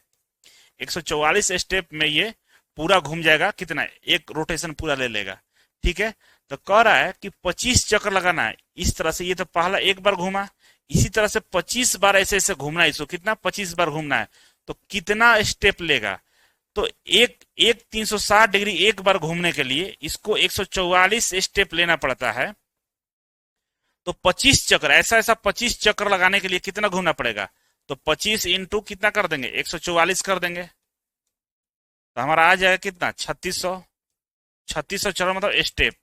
144 स्टेप में ये पूरा घूम जाएगा, कितना, एक रोटेशन पूरा ले लेगा, ठीक है। तो कह रहा है कि 25 चक्कर लगाना है इस तरह से। ये तो पहला एक बार घूमा, इसी तरह से 25 बार ऐसे ऐसे घूमना है इसको। कितना, 25 बार घूमना है। तो कितना स्टेप लेगा, तो एक एक 360 डिग्री एक बार घूमने के लिए इसको 144 स्टेप लेना पड़ता है। तो 25 चक्कर, ऐसा ऐसा 25 चक्कर लगाने के लिए कितना घूमना पड़ेगा, तो 25 इंटू कितना कर देंगे, 144 कर देंगे। तो हमारा आ जाएगा कितना, 3600। 3600 चक्कर मतलब स्टेप,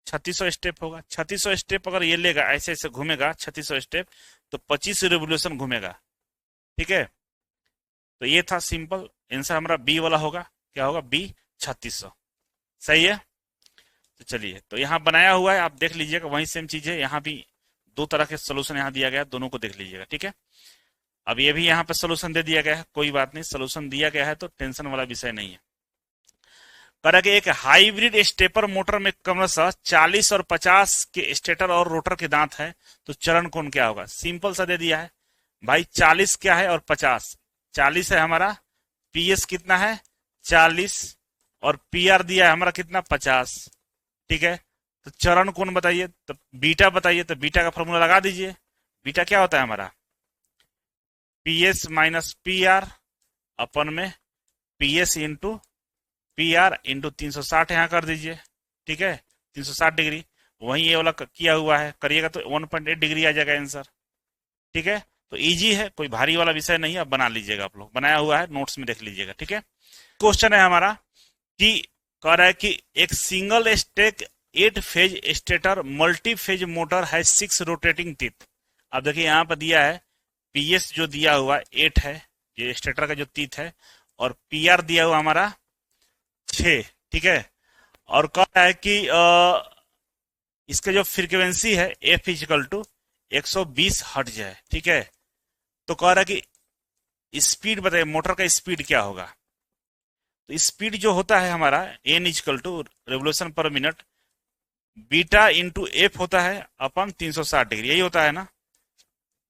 3600 स्टेप होगा। 3600 स्टेप अगर ये लेगा, ऐसे ऐसे घूमेगा 3600 स्टेप, तो 25 रिवोल्यूशन घूमेगा, ठीक है। तो ये था सिंपल आंसर हमारा बी वाला होगा। क्या होगा, बी 3600, सही है। तो चलिए, तो यहाँ बनाया हुआ है, आप देख लीजिएगा, वही सेम चीज है। यहाँ भी दो तरह के सोल्यूशन यहाँ दिया गया है, दोनों को देख लीजिएगा, ठीक है। अब ये भी यहाँ पे सोल्यूशन दे दिया गया है, कोई बात नहीं, सोल्यूशन दिया गया है तो टेंशन वाला विषय नहीं है। करा कि एक हाइब्रिड स्टेपर मोटर में क्रमशः 40 और 50 के स्टेटर और रोटर के दांत है, तो चरण कोण क्या होगा। सिंपल सा दे दिया है भाई, 40 क्या है और 50। 40 है हमारा, पीएस कितना है 40, और पीआर दिया है हमारा कितना 50, ठीक है। तो चरण कोण बताइए, तो बीटा बताइए, तो बीटा का फॉर्मूला लगा दीजिए। बीटा क्या होता है हमारा, पीएस माइनस पीआर अपन में पीएस इंटू पीआर इंटू 360 यहाँ कर दीजिए, ठीक है, 360 डिग्री। वहीं ये वाला किया हुआ है, करिएगा तो 1.8 डिग्री आ जाएगा आंसर, ठीक है। तो इजी है, कोई भारी वाला विषय नहीं है, अब बना लीजिएगा, आप लोग बनाया हुआ है, नोट्स में देख लीजिएगा, ठीक है। क्वेश्चन है हमारा कि कह रहा है कि एक single stack 8 phase stator multi phase motor है 6 रोटेटिंग टीथ। अब देखिए यहाँ पर दिया है पीएस जो दिया हुआ 8 है, ये स्टेटर का जो टीथ है, और पीआर दिया हुआ हमारा 6, ठीक है। और कह रहा है कि इसका जो फ्रीक्वेंसी है एफ इजिकल टू 120 हर्ट्ज है, ठीक है। तो कह रहा है कि स्पीड बताइए, मोटर का स्पीड क्या होगा। तो स्पीड जो होता है हमारा N is equal to revolution per minute beta into F होता है अपन 360 डिग्री, यही होता है ना।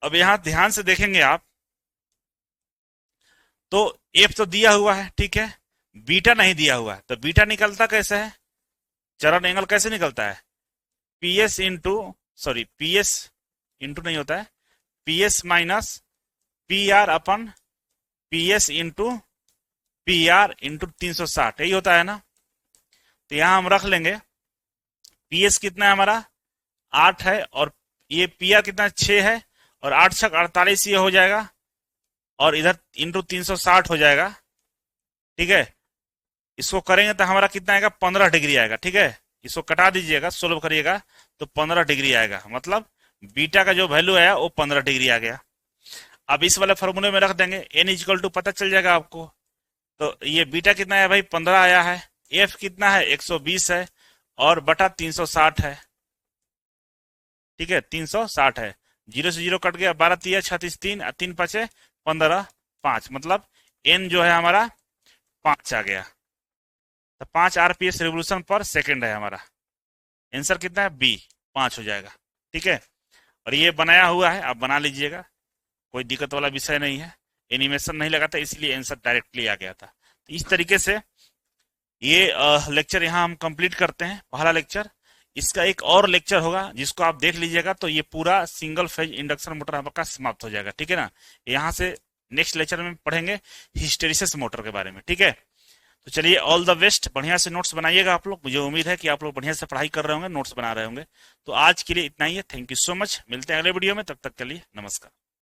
अब यहां ध्यान से देखेंगे आप, तो एफ तो दिया हुआ है, ठीक है, बीटा नहीं दिया हुआ है। तो बीटा निकलता कैसे है, चरण एंगल कैसे निकलता है, PS into, sorry PS into नहीं होता है, पीएस माइनस पीआर अपन पीएस इंटू पीआर इंटू 360, यही होता है ना। तो यहां हम रख लेंगे पीएस कितना है हमारा 8 है, और ये पीआर कितना 6 है, और 8 छक 48 ये हो जाएगा, और इधर इंटू 360 हो जाएगा, ठीक है। इसको करेंगे तो हमारा कितना आएगा 15 डिग्री आएगा, ठीक है। इसको कटा दीजिएगा, सोल्व करिएगा तो 15 डिग्री आएगा, मतलब बीटा का जो वैल्यू आया वो 15 डिग्री आ गया। अब इस वाले फॉर्मूले में रख देंगे, एन इजिकल टू पता चल जाएगा आपको। तो ये बीटा कितना है भाई 15 आया है, एफ कितना है 120 है, और बटा 360 है, ठीक है, 360 है। 0 से 0 कट गया, 12 3 36 3 3 5 15 5, मतलब एन जो है हमारा 5 आ गया। तो 5 आरपीएस रिवोल्यूशन पर सेकंड है हमारा। आंसर कितना है बी 5 हो जाएगा, ठीक है। और ये बनाया हुआ है, आप बना लीजिएगा, कोई दिक्कत वाला विषय नहीं है। एनिमेशन नहीं लगा था इसलिए आंसर डायरेक्टली आ गया था। तो इस तरीके से ये लेक्चर यहाँ हम कंप्लीट करते हैं, पहला लेक्चर। इसका एक और लेक्चर होगा जिसको आप देख लीजिएगा, तो ये पूरा सिंगल फेज इंडक्शन मोटर आपका समाप्त हो जाएगा, ठीक है ना। यहाँ से नेक्स्ट लेक्चर में पढ़ेंगे हिस्टेरिसिस मोटर के बारे में, ठीक है। तो चलिए, ऑल द बेस्ट, बढ़िया से नोट्स बनाइएगा आप लोग। मुझे उम्मीद है कि आप लोग बढ़िया से पढ़ाई कर रहे होंगे, नोट्स बना रहे होंगे। तो आज के लिए इतना ही है, थैंक यू सो मच, मिलते हैं अगले वीडियो में, तब तक के लिए नमस्कार।